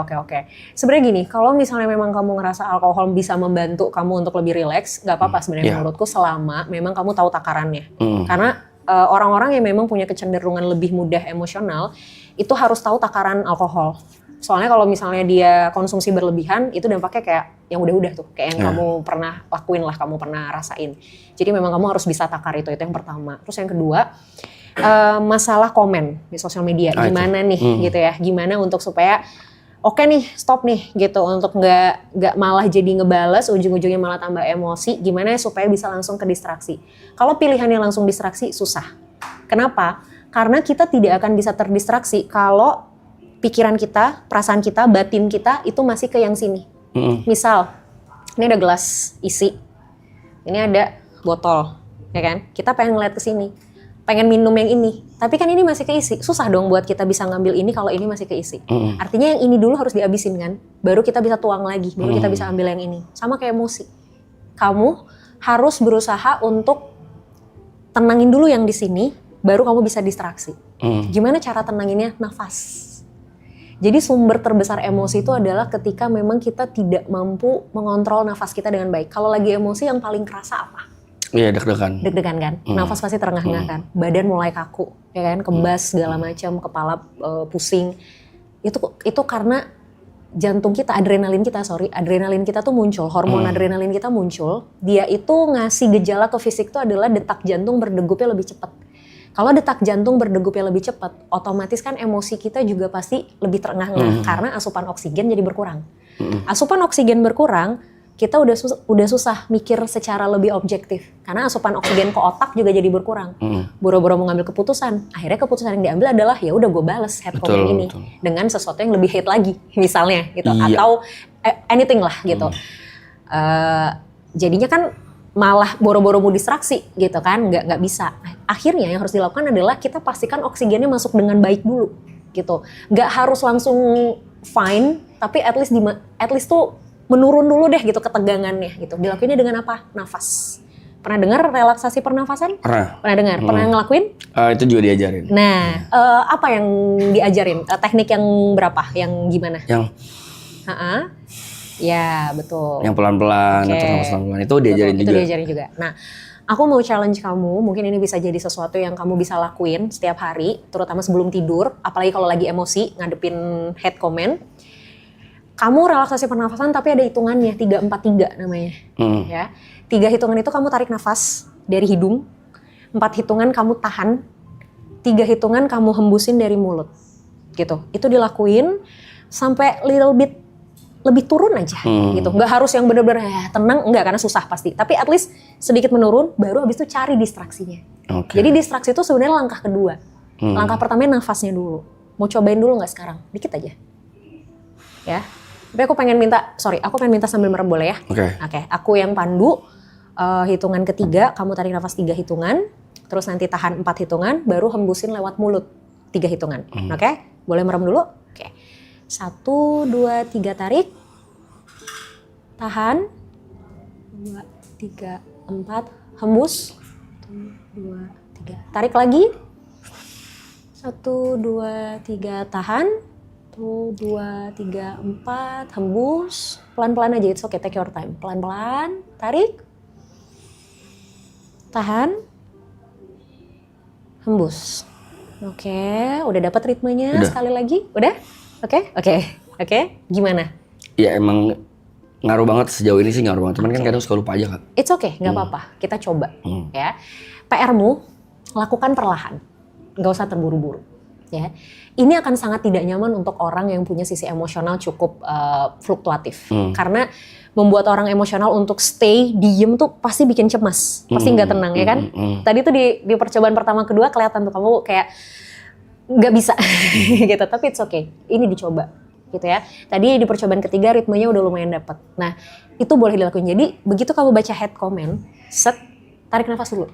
Sebenarnya gini, kalau misalnya memang kamu ngerasa alkohol bisa membantu kamu untuk lebih rileks, nggak apa-apa sebenarnya menurutku selama memang kamu tahu takarannya. Karena orang-orang yang memang punya kecenderungan lebih mudah emosional itu harus tahu takaran alkohol. Soalnya kalau misalnya dia konsumsi berlebihan, itu dampaknya kayak yang udah-udah tuh. Kayak yang kamu pernah lakuin lah, kamu pernah rasain. Jadi memang kamu harus bisa takar itu yang pertama. Terus yang kedua, masalah komen di sosial media. Gimana nih gitu ya, gimana untuk supaya oke nih, stop nih gitu. Untuk nggak malah jadi ngebales, ujung-ujungnya malah tambah emosi. Gimana supaya bisa langsung ke distraksi. Kalau pilihannya langsung distraksi, susah. Kenapa? Karena kita tidak akan bisa terdistraksi kalau pikiran kita, perasaan kita, batin kita itu masih ke yang sini. Misal, ini ada gelas isi, ini ada botol, ya kan? Kita pengen ngeliat ke sini, pengen minum yang ini, tapi kan ini masih keisi. Susah dong buat kita bisa ngambil ini kalau ini masih keisi. Artinya yang ini dulu harus dihabisin kan, baru kita bisa tuang lagi, baru kita bisa ambil yang ini. Sama kayak emosi. Kamu harus berusaha untuk tenangin dulu yang di sini, baru kamu bisa distraksi. Gimana cara tenanginnya? Nafas. Jadi sumber terbesar emosi itu adalah ketika memang kita tidak mampu mengontrol nafas kita dengan baik. Kalau lagi emosi yang paling kerasa apa? Iya, deg-degan. Deg-degan kan, nafas pasti terengah-engah kan, badan mulai kaku, ya kan, kebas segala macam, kepala pusing. Itu karena jantung kita, adrenalin kita tuh muncul, hormon adrenalin kita muncul. Dia itu ngasih gejala ke fisik tuh adalah detak jantung berdegupnya lebih cepat. Kalau detak jantung berdegupnya lebih cepat, otomatis kan emosi kita juga pasti lebih terengah-engah karena asupan oksigen jadi berkurang. Asupan oksigen berkurang, kita udah susah mikir secara lebih objektif karena asupan oksigen ke otak juga jadi berkurang. Boro-boro mau ngambil keputusan, akhirnya keputusan yang diambil adalah ya udah gue bales hate comment ini dengan sesuatu yang lebih hate lagi misalnya gitu, atau anything lah gitu. Jadinya kan malah boro-boro mau distraksi gitu kan, nggak bisa. Akhirnya yang harus dilakukan adalah kita pastikan oksigennya masuk dengan baik dulu gitu. Nggak harus langsung fine, tapi at least tuh menurun dulu deh gitu ketegangannya gitu. Dilakuinnya dengan apa? Nafas. Pernah dengar relaksasi pernafasan? Pernah. Pernah dengar? Pernah ngelakuin? Itu juga diajarin. Nah, apa yang diajarin? Teknik yang berapa? Yang gimana? Yang ya, betul. Yang pelan-pelan, atur nafas pelan-pelan itu diajarin betul, juga. Itu diajarin juga. Nah, aku mau challenge kamu, mungkin ini bisa jadi sesuatu yang kamu bisa lakuin setiap hari, terutama sebelum tidur, apalagi kalau lagi emosi, ngadepin hate comment. Kamu relaksasi pernafasan tapi ada hitungannya, 3-4-3 namanya. Ya. 3 hitungan itu kamu tarik nafas dari hidung, 4 hitungan kamu tahan, 3 hitungan kamu hembusin dari mulut. Gitu. Itu dilakuin sampai little bit lebih turun aja gitu. Nggak harus yang benar-benar tenang, enggak, karena susah pasti. Tapi at least sedikit menurun, baru habis itu cari distraksinya. Jadi distraksi itu sebenarnya langkah kedua. Langkah pertamanya nafasnya dulu. Mau cobain dulu nggak sekarang? Dikit aja. Ya. Tapi aku pengen minta sambil merem, boleh ya? Oke. Aku yang pandu, hitungan ketiga, kamu tarik nafas 3 hitungan, terus nanti tahan 4 hitungan, baru hembusin lewat mulut 3 hitungan. Oke? Boleh merem dulu? Oke. 1, 2, 3 tarik. Tahan. 2, 3, 4. Hembus. 1, 2, 3. Tarik lagi. 1, 2, 3. Tahan. 1, 2, 3, 4. Hembus. Pelan-pelan aja, it's okay, take your time. Pelan-pelan. Tarik. Tahan. Hembus. Oke, udah dapat ritmenya. Udah. Sekali lagi. Udah? Oke. Gimana? Ya emang ngaruh banget sejauh ini sih, ngaruh banget. Cuman kan kadang suka lupa aja kan. It's okay, nggak apa-apa. Kita coba ya. PR-mu lakukan perlahan, nggak usah terburu-buru. Ya, ini akan sangat tidak nyaman untuk orang yang punya sisi emosional cukup fluktuatif. Karena membuat orang emosional untuk stay diem tuh pasti bikin cemas, pasti nggak tenang ya kan. Tadi tuh di percobaan pertama kedua kelihatan tuh kamu kayak nggak bisa gitu, tapi it's okay. Ini dicoba gitu ya. Tadi di percobaan ketiga ritmenya udah lumayan dapet. Nah itu boleh dilakuin. Jadi begitu kamu baca head comment, tarik nafas dulu.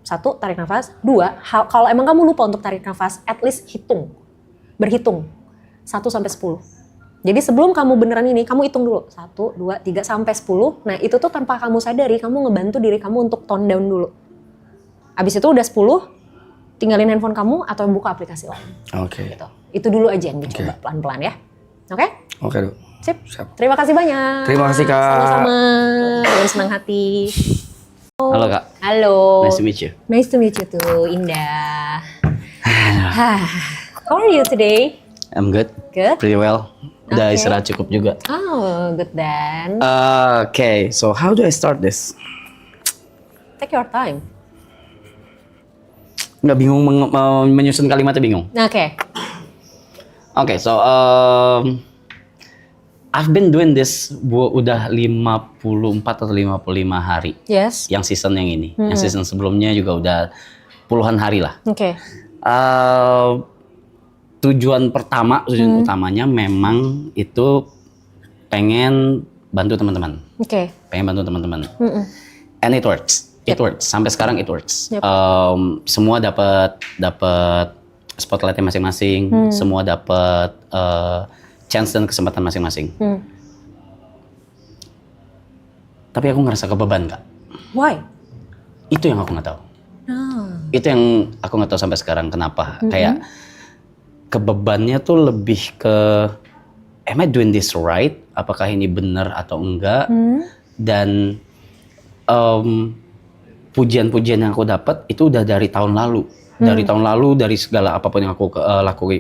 1, tarik nafas. 2, kalau emang kamu lupa untuk tarik nafas, at least berhitung 1 sampai 10. Jadi sebelum kamu beneran ini, kamu hitung dulu 1, 2, 3 sampai 10. Nah itu tuh tanpa kamu sadari, kamu ngebantu diri kamu untuk tone down dulu. Abis itu udah 10, tinggalin handphone kamu atau buka aplikasi lain. Gitu. Itu dulu aja yang dicoba pelan-pelan ya. Oke? Oke, Dok. Sip. Terima kasih banyak. Terima kasih, Kak. Sama-sama. Dengan senang hati. Halo Kak. Halo. Nice to meet you. Nice to meet you too, Indah. How are you today? I'm good. Good? Pretty well. Udah istirahat cukup juga. Oh, good then. Okay, so how do I start this? Take your time. Nggak bingung menyusun kalimatnya, bingung. Oke, So I've been doing this udah 54 atau 55 hari. Yes. Yang season yang ini. Yang season sebelumnya juga udah puluhan hari lah. Oke. Tujuan utamanya memang itu pengen bantu teman-teman. Oke. Pengen bantu teman-teman. And it works. It works. Sampai sekarang it works. Yep. Semua dapat spotlightnya masing-masing. Semua dapat chance dan kesempatan masing-masing. Tapi aku ngerasa kebeban, Kak. Why? Itu yang aku nggak tahu. Itu yang aku nggak tahu sampai sekarang kenapa. Kayak kebebannya tuh lebih ke am I doing this right? Apakah ini benar atau enggak? Dan pujian-pujian yang aku dapat itu udah dari tahun lalu. Dari tahun lalu, dari segala apapun yang aku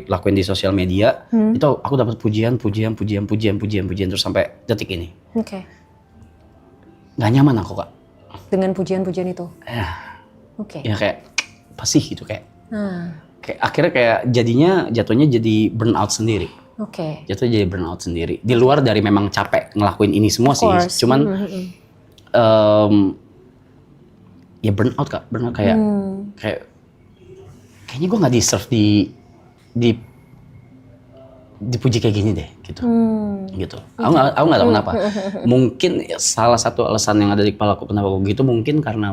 lakuin di sosial media, itu aku dapat pujian terus sampai detik ini. Oke. Nggak nyaman aku, Kak. Dengan pujian-pujian itu. Oke. Ya kayak apa sih gitu kayak. Kayak akhirnya kayak jatuhnya jadi burnout sendiri. Oke. Jatuhnya jadi burnout sendiri. Di luar dari memang capek ngelakuin ini semua sih. Cuman ya burnout, Kak. Burnout kayak kayaknya gue nggak deserve dipuji kayak gini deh gitu. Gitu. Aku nggak tahu kenapa. Mungkin salah satu alasan yang ada di kepala aku kenapa aku gitu mungkin karena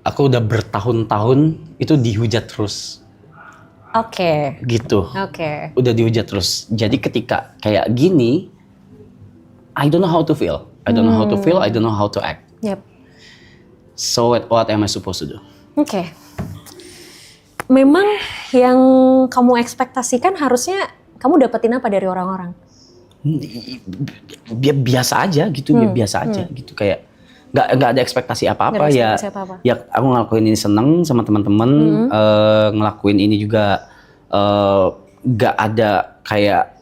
aku udah bertahun-tahun itu dihujat terus. Oke. Gitu. Oke. Udah dihujat terus. Jadi ketika kayak gini, I don't know how to feel. I don't know how to feel. I don't know how to act. Yep. So what am I supposed to do? Oke. Memang yang kamu ekspektasikan harusnya kamu dapetin apa dari orang-orang? Biasa aja gitu, biasa aja gitu kayak nggak ada ekspektasi apa-apa ya. Ya aku ngelakuin ini seneng sama teman-teman, ngelakuin ini juga nggak ada kayak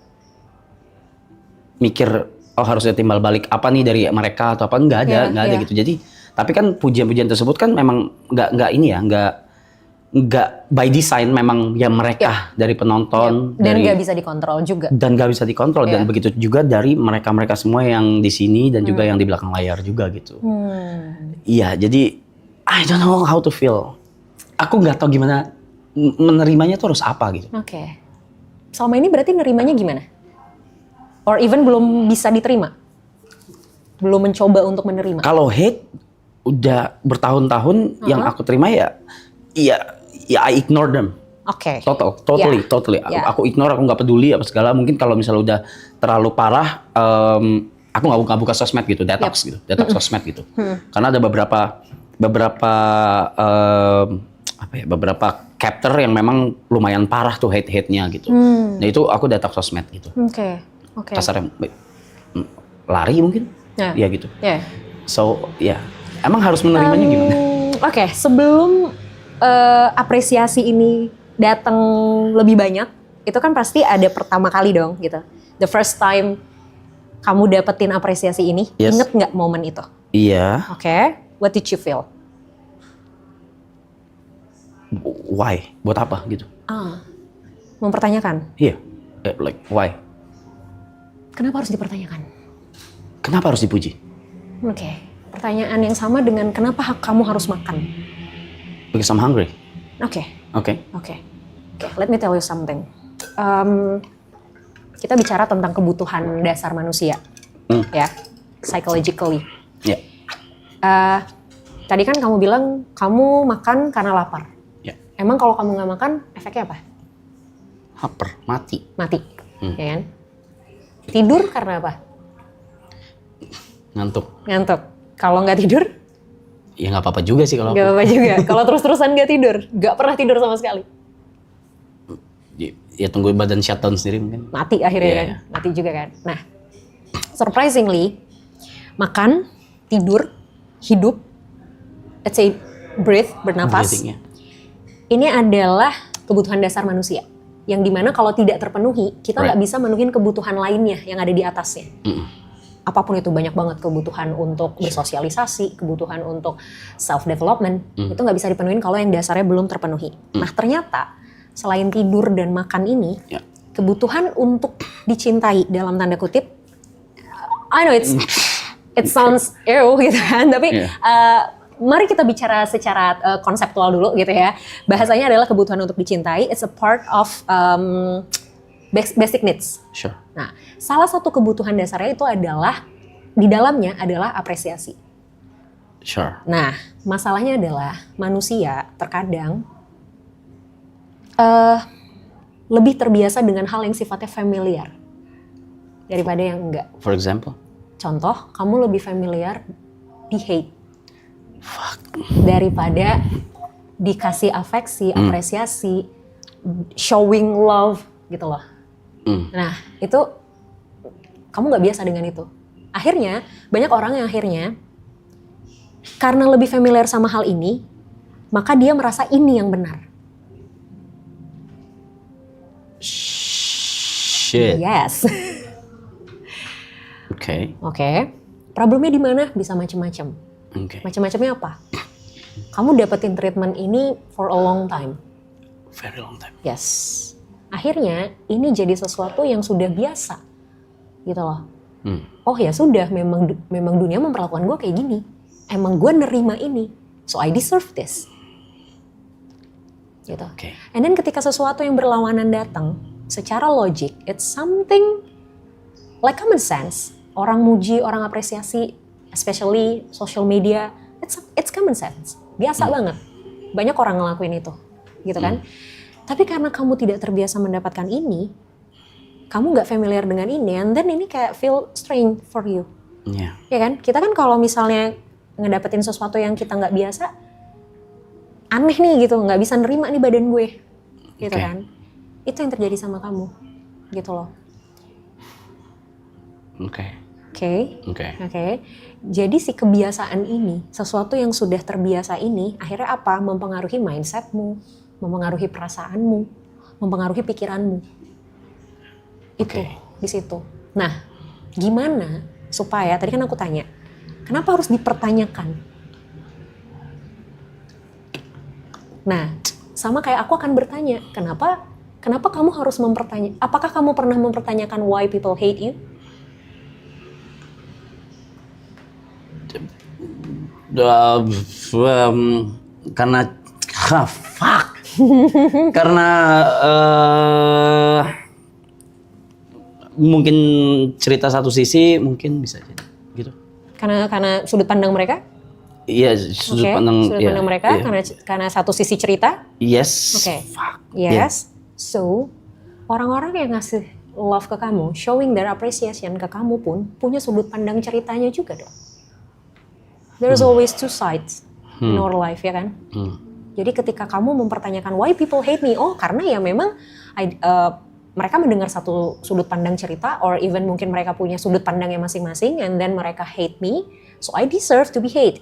mikir oh harusnya timbal balik apa nih dari mereka atau apa, nggak ada gitu. Jadi tapi kan pujian-pujian tersebut kan memang nggak ini ya, nggak by design, memang ya mereka dari penonton dan nggak bisa dikontrol juga. Dan nggak bisa dikontrol dan begitu juga dari mereka semua yang di sini dan juga yang di belakang layar juga gitu. Iya, jadi I don't know how to feel. Aku nggak tahu gimana menerimanya tuh harus apa gitu. Oke. Selama ini berarti nerimanya gimana? Or even belum bisa diterima? Belum mencoba untuk menerima? Kalau hate udah bertahun-tahun yang aku terima ya I ignore them. Oke. Totally. Aku ignore, aku nggak peduli apa segala. Mungkin kalau misalnya udah terlalu parah, aku nggak buka sosmed gitu, detox gitu, detox sosmed gitu. Karena ada beberapa chapter yang memang lumayan parah tuh hate-nya gitu. Nah itu aku detox sosmed gitu. Oke. Kasarnya lari mungkin, ya gitu. So emang harus menerimanya gimana? Oke, sebelum apresiasi ini datang lebih banyak, itu kan pasti ada pertama kali dong gitu. The first time kamu dapetin apresiasi ini, inget nggak momen itu? Iya. Oke, what did you feel? Why? Buat apa gitu? Mempertanyakan. Iya, like why? Kenapa harus dipertanyakan? Kenapa harus dipuji? Oke. Pertanyaan yang sama dengan kenapa kamu harus makan? Because I'm hungry. Oke. Let me tell you something. Kita bicara tentang kebutuhan dasar manusia, ya, psychologically. Yeah. Tadi kan kamu bilang kamu makan karena lapar. Yeah. Emang kalau kamu nggak makan, efeknya apa? Lapar, mati. Ya kan? Tidur karena apa? Ngantuk. Kalau nggak tidur? Ya nggak apa-apa juga sih kalau. Nggak apa-apa juga. Kalau terus-terusan nggak tidur, nggak pernah tidur sama sekali. Ya tunggu badan shutdown sendiri mungkin. Mati akhirnya kan, mati juga kan. Nah, surprisingly, makan, tidur, hidup, let's say breathe, bernapas. Ini adalah kebutuhan dasar manusia. Yang dimana kalau tidak terpenuhi, kita nggak bisa menuhin kebutuhan lainnya yang ada di atasnya. Apapun itu, banyak banget kebutuhan untuk bersosialisasi, kebutuhan untuk self-development, itu nggak bisa dipenuhin kalau yang dasarnya belum terpenuhi. Nah ternyata, selain tidur dan makan ini, kebutuhan untuk dicintai dalam tanda kutip, I know it sounds ew gitu kan, tapi mari kita bicara secara konseptual dulu gitu ya. Bahasanya adalah kebutuhan untuk dicintai, it's a part of basic needs. Sure. Nah, salah satu kebutuhan dasarnya itu adalah, di dalamnya adalah apresiasi. Sure. Nah, masalahnya adalah manusia terkadang lebih terbiasa dengan hal yang sifatnya familiar daripada yang enggak. For example? Contoh, kamu lebih familiar di hate. Daripada dikasih afeksi, apresiasi, showing love gitu loh. Nah, itu kamu nggak biasa dengan itu. Akhirnya banyak orang yang akhirnya karena lebih familiar sama hal ini, maka dia merasa ini yang benar. Shit. Yes. Oke. Oke. Problemnya di mana? Bisa macam-macam. Oke. Macam-macamnya apa? Kamu dapetin treatment ini for a long time. Very long time. Yes. Akhirnya ini jadi sesuatu yang sudah biasa. Gitu loh. Oh ya sudah, memang dunia memperlakukan gue kayak gini. Emang gue nerima ini. So I deserve this. Gitu. Oke. And then ketika sesuatu yang berlawanan datang, secara logik, it's something like common sense. Orang muji, orang apresiasi, especially social media, it's common sense. Biasa banget. Banyak orang ngelakuin itu, gitu kan? Tapi karena kamu tidak terbiasa mendapatkan ini, kamu nggak familiar dengan ini, and then ini kayak feel strange for you. Iya. Ya kan? Kita kan kalau misalnya ngedapetin sesuatu yang kita nggak biasa, aneh nih gitu, nggak bisa nerima nih badan gue, gitu Oke. kan? Itu yang terjadi sama kamu, gitu loh. Oke. Oke. Jadi si kebiasaan ini, sesuatu yang sudah terbiasa ini, akhirnya apa? Mempengaruhi mindsetmu, mempengaruhi perasaanmu, mempengaruhi pikiranmu. Itu Oke. di situ. Nah, gimana supaya tadi kan aku tanya, kenapa harus dipertanyakan? Nah, sama kayak aku akan bertanya, kenapa kamu harus mempertanyakan? Apakah kamu pernah mempertanyakan why people hate you? Karena fuck. Karena mungkin cerita satu sisi mungkin bisa jadi gitu. Karena sudut pandang mereka? Iya, sudut pandang sudut pandang mereka iya. karena satu sisi cerita. Yes. Oke. Fuck. Yes. So, orang-orang yang ngasih love ke kamu, showing their appreciation ke kamu pun punya sudut pandang ceritanya juga dong. There's always two sides in our life, ya kan? Jadi ketika kamu mempertanyakan why people hate me, oh karena ya memang mereka mendengar satu sudut pandang cerita, or even mungkin mereka punya sudut pandangnya masing-masing, and then mereka hate me, so I deserve to be hate.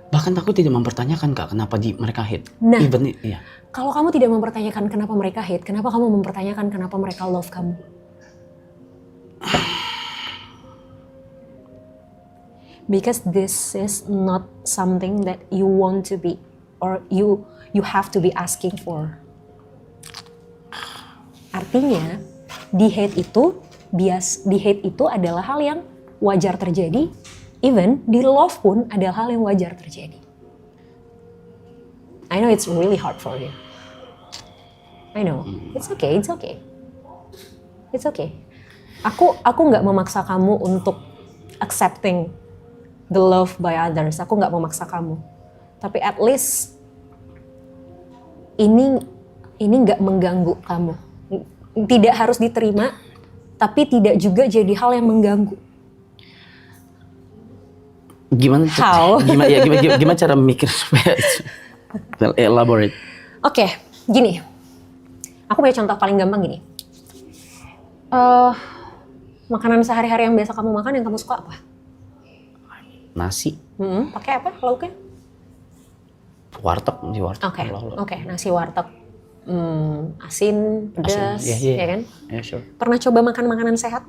Bahkan aku tidak mempertanyakan Kak, kenapa mereka hate. Nah. Even iya. Kalau kamu tidak mempertanyakan kenapa mereka hate, kenapa kamu mempertanyakan kenapa mereka love kamu? Because this is not something that you want to be, or you have to be asking for. Artinya, di hate itu adalah hal yang wajar terjadi, even di love pun adalah hal yang wajar terjadi. I know it's really hard for you. I know. It's okay. Aku nggak memaksa kamu untuk accepting the love by others. Aku nggak memaksa kamu. Tapi at least ini nggak mengganggu kamu. Tidak harus diterima, tapi tidak juga jadi hal yang mengganggu. Gimana? How? Gimana cara mikir supaya elaborate? Oke, gini. Aku punya contoh paling gampang gini. Makanan sehari-hari yang biasa kamu makan yang kamu suka apa? Nasi, Pakai apa lauknya? warteg, nasi warteg. Oke, nasi warteg. Asin, pedas, Asin, ya kan? Yeah, sure. Pernah coba makan makanan sehat?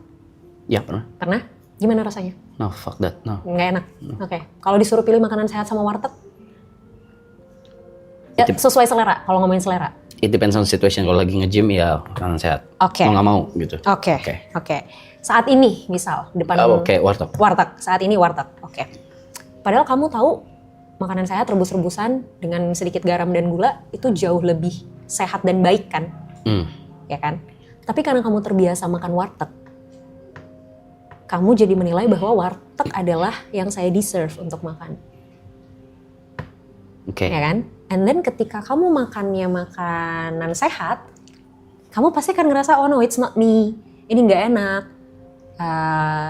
Ya pernah. Pernah? Gimana rasanya? No, fuck that. No. Nggak enak. Oke. Kalau disuruh pilih makanan sehat sama warteg? Ya, sesuai selera, kalau ngomongin selera. It depends on situation. Kalau lagi nge-gym ya makanan sehat. Oke. Mau nggak mau gitu. Oke. Saat ini misal depan Oke, warteg. Warteg. Saat ini warteg. Oke. Padahal kamu tahu makanan sehat rebus-rebusan dengan sedikit garam dan gula itu jauh lebih sehat dan baik kan? Ya kan? Tapi karena kamu terbiasa makan warteg, kamu jadi menilai bahwa warteg adalah yang saya deserve untuk makan. Oke. Ya kan? And then ketika kamu makannya makanan sehat, kamu pasti akan ngerasa, oh no, it's not me. Ini nggak enak.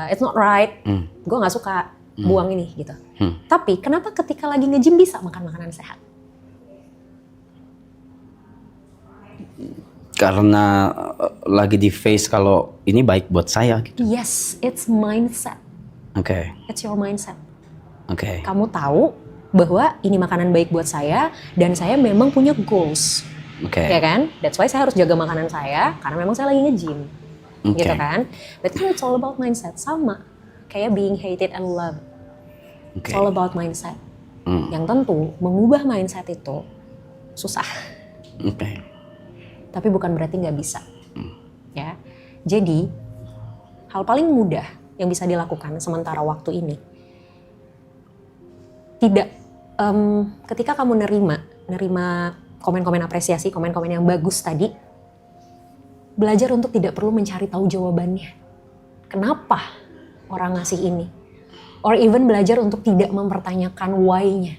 It's not right. Gue nggak suka buang ini gitu. Tapi kenapa ketika lagi nge-gym bisa makan makanan sehat? Karena lagi di face kalau ini baik buat saya gitu. Yes, it's mindset. Oke. It's your mindset. Oke. Kamu tahu bahwa ini makanan baik buat saya dan saya memang punya goals. Oke. Ya kan? That's why saya harus jaga makanan saya karena memang saya lagi nge-gym. Oke. Gitu kan? But it's all about mindset. Sama kayak being hated and loved. Oke. It's all about mindset. Yang tentu mengubah mindset itu susah. Oke. Tapi bukan berarti nggak bisa. Ya. Jadi hal paling mudah yang bisa dilakukan sementara waktu ini, ketika kamu nerima komen-komen apresiasi, komen-komen yang bagus tadi, belajar untuk tidak perlu mencari tahu jawabannya. Kenapa orang ngasih ini? Or even belajar untuk tidak mempertanyakan why-nya.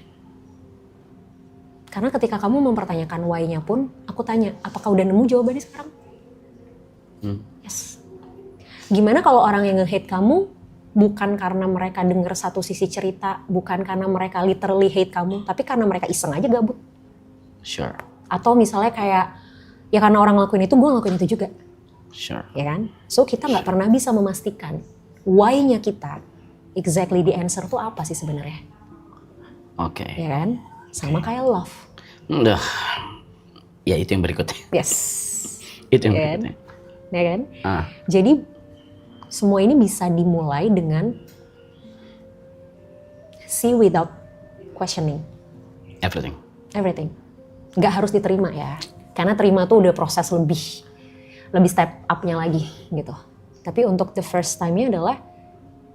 Karena ketika kamu mempertanyakan why-nya pun, aku tanya, apakah udah nemu jawabannya sekarang? Yes. Gimana kalau orang yang nge-hate kamu bukan karena mereka denger satu sisi cerita, bukan karena mereka literally hate kamu, tapi karena mereka iseng aja gabut. Sure. Atau misalnya kayak, ya karena orang ngelakuin itu, gue ngelakuin itu juga. Sure. Ya kan? So kita nggak pernah bisa memastikan why-nya kita, exactly the answer tuh apa sih sebenarnya. Oke. Ya kan? Sama kayak love. Udah. Ya itu yang berikutnya. Yes. Itu yang Ya kan? berikutnya. Ya kan? Jadi Semua ini bisa dimulai dengan see without questioning. Everything. Nggak harus diterima ya. Karena terima tuh udah proses lebih step up-nya lagi gitu. Tapi untuk the first time-nya adalah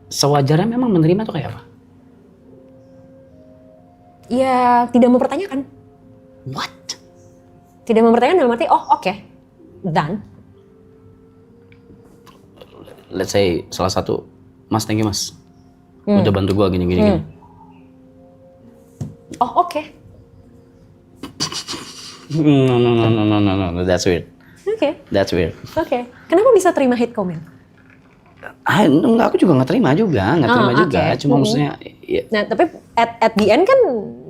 sewajarnya memang menerima tuh kayak apa? ya tidak mempertanyakan. What? Tidak mempertanyakan dalam arti, oh oke, done. Let's say salah satu, Mas thank you Mas. Udah bantu gua gini. Oh oke. No, that's weird. Oke. That's weird. Oke. Kenapa bisa terima hate comment? Enggak, aku juga nggak terima juga. Oke. Cuma maksudnya, ya, Nah tapi at the end kan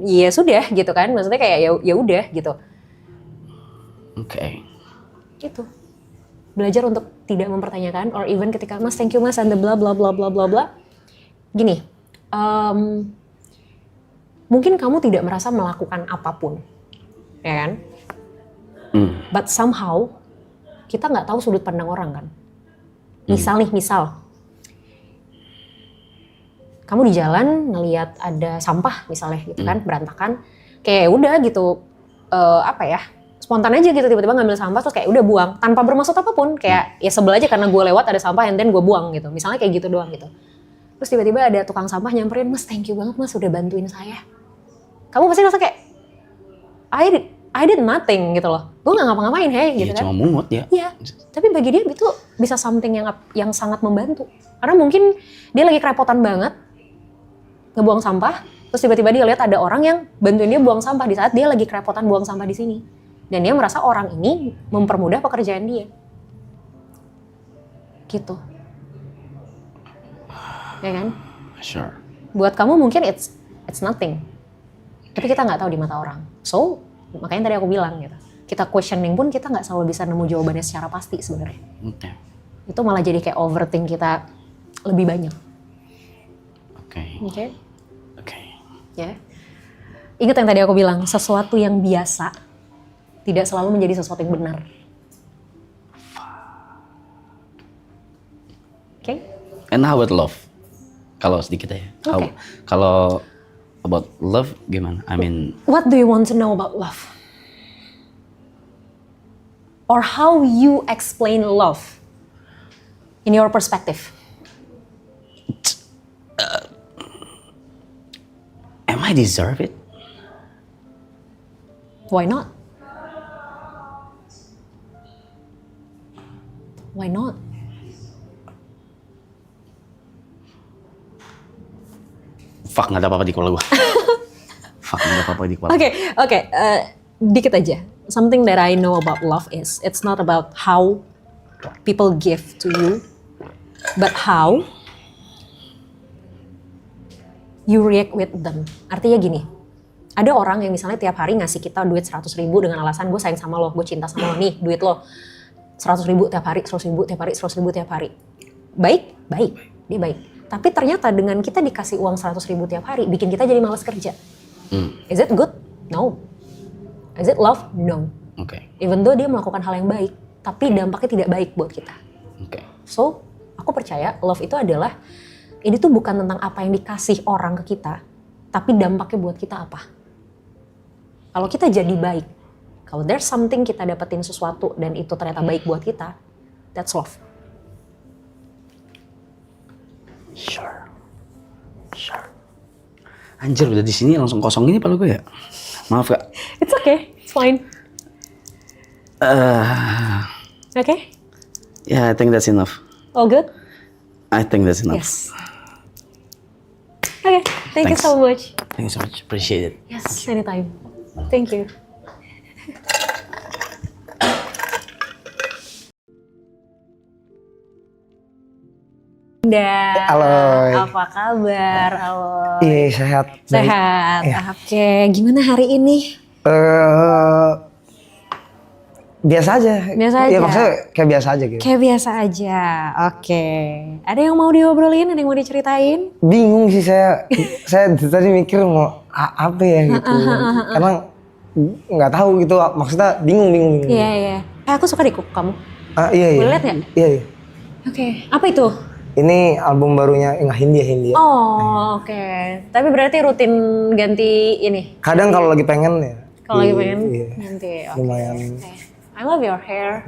ya sudah gitu kan. Maksudnya kayak ya udah gitu. oke. Gitu. Belajar untuk tidak mempertanyakan, or even ketika Mas thank you Mas and the bla bla bla bla bla bla. Gini, mungkin kamu tidak merasa melakukan apapun, ya kan? But somehow kita nggak tahu sudut pandang orang kan. Misal, kamu di jalan ngelihat ada sampah misalnya gitu kan, berantakan, kayak udah gitu, spontan aja gitu tiba-tiba ngambil sampah terus kayak udah buang tanpa bermaksud apapun, kayak ya sebel aja karena gue lewat ada sampah and then gue buang gitu, misalnya kayak gitu doang gitu. Terus tiba-tiba ada tukang sampah nyamperin, Mas thank you banget Mas udah bantuin saya. Kamu pasti ngerasa kayak I did nothing gitu loh, gue nggak ngapa-ngapain gitu kan. Cuma mungut ya. Iya, tapi bagi dia itu bisa something yang sangat membantu. Karena mungkin dia lagi kerepotan banget ngebuang sampah, terus tiba-tiba dia lihat ada orang yang bantuin dia buang sampah di saat dia lagi kerepotan buang sampah di sini. Dan dia merasa orang ini mempermudah pekerjaan dia. Gitu. Ya kan? Sure. Buat kamu mungkin it's nothing. Tapi kita nggak tahu di mata orang. So, makanya tadi aku bilang gitu. Kita questioning pun kita nggak selalu bisa nemu jawabannya secara pasti sebenarnya. Oke. Itu malah jadi kayak overthink kita lebih banyak. Oke. Ya. Ingat yang tadi aku bilang, sesuatu yang biasa tidak selalu menjadi sesuatu yang benar. Oke? And how about love? Kalau sedikit ya. Oke. Kalau about love gimana? I mean, What do you want to know about love? Or how you explain love in your perspective? am I deserve it? Why not? Why not? Fuck, nggak ada apa-apa di kepala gua. Fuck, nggak ada apa-apa di kepala. Oke, dikit aja. Something that I know about love is it's not about how people give to you, but how you react with them. Artinya gini, ada orang yang misalnya tiap hari ngasih kita duit 100.000 dengan alasan gue sayang sama lo, gue cinta sama lo, nih duit lo 100.000 tiap hari, 100.000 tiap hari, 100.000 tiap hari. Baik, dia baik. Tapi ternyata dengan kita dikasih uang 100.000 tiap hari, bikin kita jadi malas kerja. Is it good? No. Is it love? No. Oke. Even though dia melakukan hal yang baik, tapi dampaknya tidak baik buat kita. Oke. So, aku percaya love itu adalah, ini tuh bukan tentang apa yang dikasih orang ke kita, tapi dampaknya buat kita apa. Kalau kita jadi baik, kalau there's something kita dapetin sesuatu dan itu ternyata baik buat kita, that's love. Sure. Anjir, udah di sini langsung kosong ini palu gue ya. Maaf Kak. It's okay, it's fine. Okay? Yeah, I think that's enough. All good? I think that's enough. Yes. Okay, thank you Thanks. so much. Thank you so much. Appreciate it. Yes, anytime. Thank you. Halo. Apa kabar? Halo. Iya, sehat. Baik. Sehat. Iya. Oke, gimana hari ini? Biasa aja. Biasa Iya, aja. maksudnya kayak biasa aja gitu. Kayak biasa aja. Oke. Ada yang mau diobrolin? Ada yang mau diceritain? Bingung sih saya. Saya tadi mikir mau apa ya gitu. Karena nggak tahu gitu. Maksudnya bingung. Iya, iya. Aku suka deh kuku kamu. Iya. Boleh lihat nggak? Iya. Oke. Apa itu? Ini album barunya nggak Hindia. Oh, oke. Tapi berarti rutin ganti ini? Kadang kalau lagi pengen ya. Kalau lagi pengen Iya. ganti. Oke. Lumayan. Oke. I love your hair.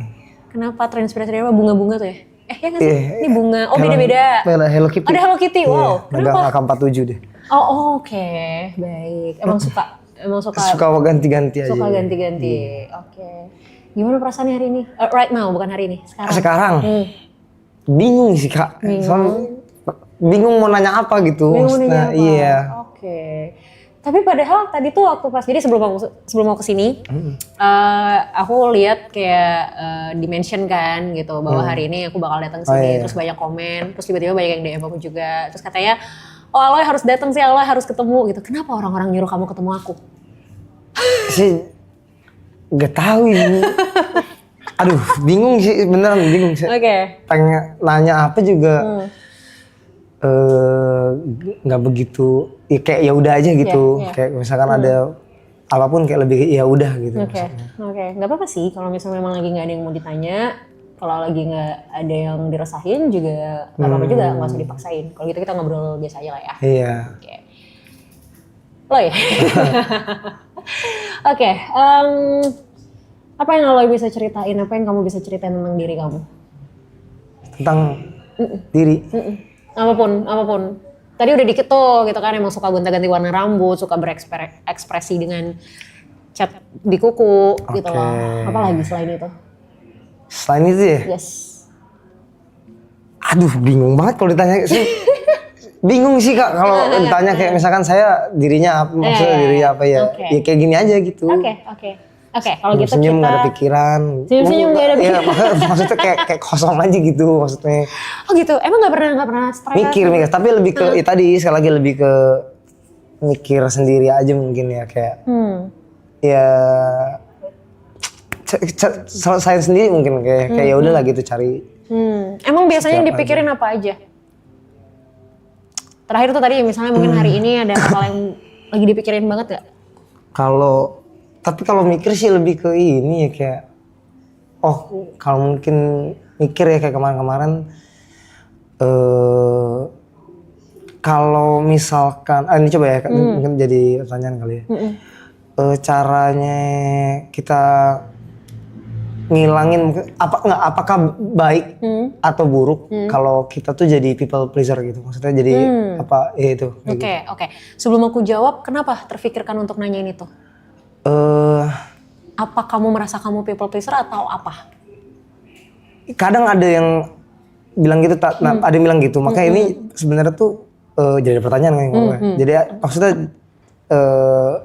Kenapa terinspirasi dari apa? Bunga-bunga tuh ya? Ya nggak sih? Iya. Ini bunga. Oh, beda-beda. Hello Kitty. Ada Hello Kitty. Wow. Megang Kenapa? AK-47 deh. Oh, oke. Baik. Emang suka Suka ganti-ganti aja. suka ganti-ganti. Oke. Gimana perasaannya hari ini? Right now, bukan hari ini. Sekarang. Sekarang bingung sih Kak. Soalnya bingung mau nanya apa gitu. Bingung Maksudnya, nanya apa? iya. Oke. Tapi padahal tadi tuh waktu pas, jadi sebelum mau kesini, aku lihat kayak dimention kan gitu bahwa hari ini aku bakal datang sini, terus banyak komen, terus tiba-tiba banyak yang DM aku juga, terus katanya, oh Aloy harus datang sih, Aloy harus ketemu gitu. Kenapa orang-orang nyuruh kamu ketemu aku? Sih gak tahu ini. Aduh, bingung sih, beneran bingung sih. Oke. Pengen nanya apa juga nggak begitu. Ya kayak ya udah aja gitu. Iya. Kayak misalkan ada apapun kayak lebih ya udah gitu. Oke, nggak apa-apa sih kalau misalnya memang lagi nggak ada yang mau ditanya, kalau lagi nggak ada yang dirasain juga nggak apa-apa juga, nggak usah dipaksain. Kalau gitu kita ngobrol biasa aja lah ya. Iya. Oke. Lo ya? Oke, apa yang lo bisa ceritain, apa yang kamu bisa ceritain tentang diri kamu? Tentang diri. Apapun. Tadi udah dikit tuh gitu kan, emang suka gonta-ganti warna rambut, suka berekspresi dengan cat di kuku gitu loh. Apa lagi selain itu? Selain itu ya, Yes. aduh bingung banget kalau ditanya sih. Bingung sih Kak kalau ditanya kayak misalkan saya dirinya apa, maksudnya dirinya apa ya. Oke. Ya kayak gini aja gitu. Oke, kalau gitu Senyum kita nggak ada pikiran. Senyum-senyum nggak ada Iya, maksudnya kayak kosong aja gitu maksudnya. Oh gitu, emang nggak pernah stres? Mikir, tapi lebih ke ya tadi sekali lagi lebih ke mikir sendiri aja mungkin ya kayak. Ya saya sendiri mungkin kayak ya udahlah gitu cari. Emang biasanya yang dipikirin apa aja? Terakhir tuh tadi misalnya mungkin hari ini ada hal yang lagi dipikirin banget gak? Tapi kalau mikir sih lebih ke ini ya kayak, oh kalau mungkin mikir ya kayak kemarin-kamarin, kalau misalkan, ini coba ya mungkin jadi pertanyaan kali ya, caranya kita ngilangin apakah baik atau buruk kalau kita tuh jadi people pleaser gitu, maksudnya jadi apa ya itu. Oke. Sebelum aku jawab, kenapa terfikirkan untuk nanyain itu? Apa kamu merasa kamu people pleaser atau apa? Kadang ada yang bilang gitu, ada yang bilang gitu. Makanya ini sebenarnya tuh jadi pertanyaan kan gue. Jadi maksudnya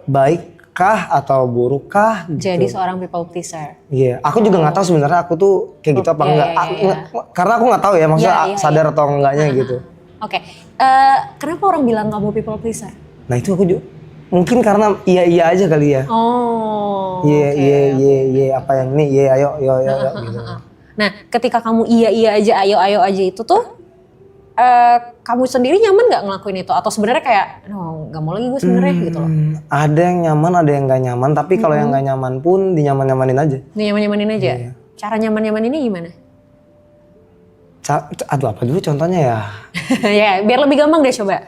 baikkah atau burukkah? Gitu. Jadi seorang people pleaser. Iya, aku juga nggak tahu sebenarnya aku tuh kayak gitu apa enggak. Karena aku nggak tahu ya, maksudnya sadar atau enggaknya gitu. Oke. Kenapa orang bilang kamu people pleaser? Nah itu aku juga. Mungkin karena iya aja kali ya. Oh. Iya apa yang ini, ayo gitu. Nah, ketika kamu iya aja, ayo aja itu tuh kamu sendiri nyaman nggak ngelakuin itu? Atau sebenarnya kayak, nggak mau lagi gue sebenarnya gitu loh. Ada yang nyaman, ada yang nggak nyaman. Tapi kalau yang nggak nyaman pun dinyaman-nyamanin aja. Nyaman-nyamanin aja? Cara nyaman-nyaman ini gimana? Aduh apa dulu contohnya ya? Ya biar lebih gampang deh coba.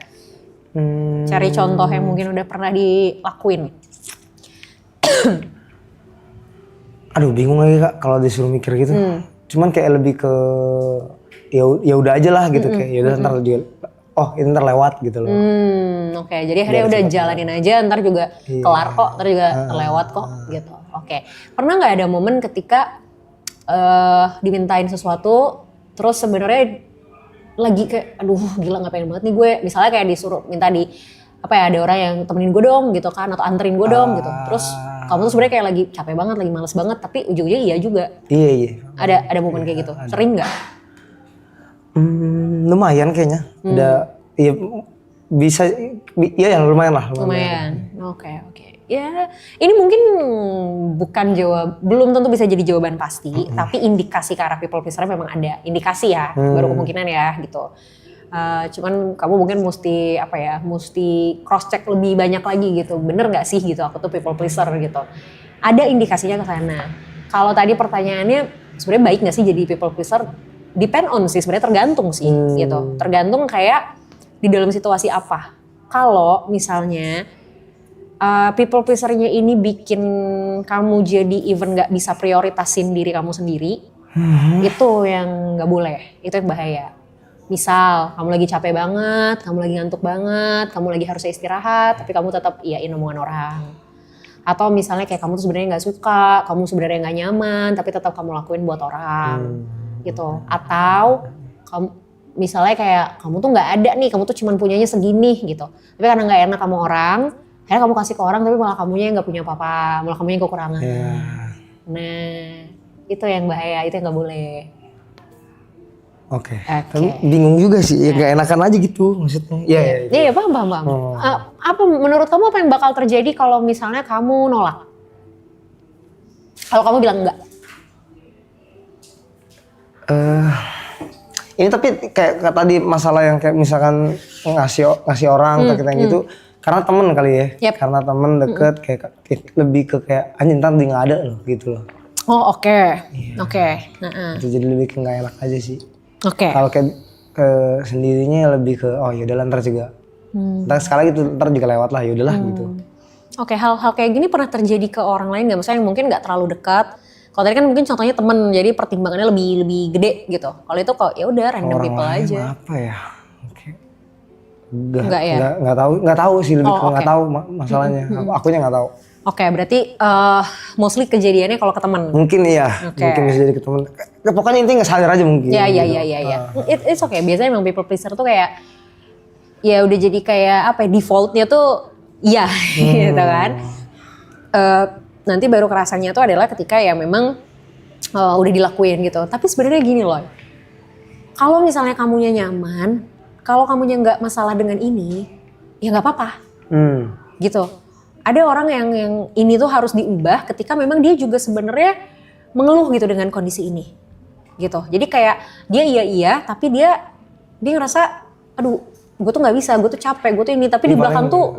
Cari contoh yang mungkin udah pernah dilakuin. Aduh bingung lagi Kak kalau disuruh mikir gitu. Cuman kayak lebih ke ya udah aja lah gitu kayak ya udah ntar dia ini ntar lewat gitu loh. Oke, jadi akhirnya udah jalanin aja, ntar juga kelar kok, ntar juga terlewat kok gitu. Oke. Pernah nggak ada momen ketika dimintain sesuatu terus sebenarnya lagi kayak aduh gila nggak pengen banget nih gue, misalnya kayak disuruh minta ada orang yang temenin gue dong gitu kan, atau anterin gue dong gitu, terus kamu tuh sebenarnya kayak lagi capek banget, lagi males banget, tapi ujung-ujungnya iya juga. Iya. Ada momen kayak gitu, sering nggak? Lumayan kayaknya. Ada ya bisa ya lumayan lah. Lumayan. Oke. Ya, ini mungkin belum tentu bisa jadi jawaban pasti, tapi indikasi ke arah people pleaser memang ada. Indikasi ya, baru kemungkinan ya gitu. Cuman kamu mungkin mesti cross check lebih banyak lagi gitu. Bener nggak sih gitu aku tuh people pleaser gitu. Ada indikasinya ke sana. Kalau tadi pertanyaannya sebenarnya baik nggak sih jadi people pleaser? Depend on sih, sebenarnya tergantung sih gitu. Tergantung kayak di dalam situasi apa. Kalau misalnya people pleaser-nya ini bikin kamu jadi even nggak bisa prioritasin diri kamu sendiri, itu yang nggak boleh, itu yang bahaya. Misal kamu lagi capek banget, kamu lagi ngantuk banget, kamu lagi harusnya istirahat, tapi kamu tetap iyain omongan orang. Atau misalnya kayak kamu tuh sebenarnya nggak suka, kamu sebenarnya nggak nyaman, tapi tetap kamu lakuin buat orang, gitu. Atau kamu misalnya kayak kamu tuh nggak ada nih, kamu tuh cuman punyanya segini gitu. Tapi karena nggak enak sama orang, akhirnya kamu kasih ke orang, tapi malah kamunya nggak punya apa-apa, malah kamunya yang kekurangan. Nah, itu yang bahaya, itu yang nggak boleh. Oke. Tapi bingung juga sih, ya gak enakan aja gitu maksudnya. Iya, paham. Apa menurut kamu apa yang bakal terjadi kalau misalnya kamu nolak? Kalau kamu bilang enggak? Ini tapi kayak tadi masalah yang kayak misalkan ngasih orang atau kita gitu, karena temen kali ya. Yep. Karena temen deket kayak lebih ke kayak anjing ntar dia nggak ada loh gitu loh. Oh oke. Itu jadi lebih ke nggak enak aja sih. Oke. Kalau kayak sendirinya lebih ke yaudahlah ntar juga. Ntar sekali gitu ntar juga lewat lah yaudahlah gitu. Oke, hal-hal kayak gini pernah terjadi ke orang lain nggak? Misalnya yang mungkin nggak terlalu dekat. Kalau tadi kan mungkin contohnya temen, jadi pertimbangannya lebih gede gitu. Kalau itu kok ya udah random Orang people lain aja. apa ya? Enggak ya? Nggak tahu sih, lebih ke nggak oke. tahu masalahnya. Akunya nggak tahu. Oke, berarti mostly kejadiannya kalau ke teman. Mungkin iya, Oke. mungkin bisa jadi ke temen. Pokoknya intinya nggak sadar aja mungkin. Iya. gitu. It's okay. Biasanya emang people pleaser tuh kayak ya udah jadi kayak defaultnya tuh iya gitu kan. Nanti baru kerasanya tuh adalah ketika ya memang udah dilakuin gitu. Tapi sebenarnya gini loh. Kalau misalnya kamunya nyaman, kalau kamunya nggak masalah dengan ini, ya nggak apa-apa. Gitu. Ada orang yang ini tuh harus diubah ketika memang dia juga sebenarnya mengeluh gitu dengan kondisi ini. Gitu. Jadi kayak dia iya tapi dia ngerasa aduh gue tuh nggak bisa, gue tuh capek, gue tuh ini, tapi di belakang tuh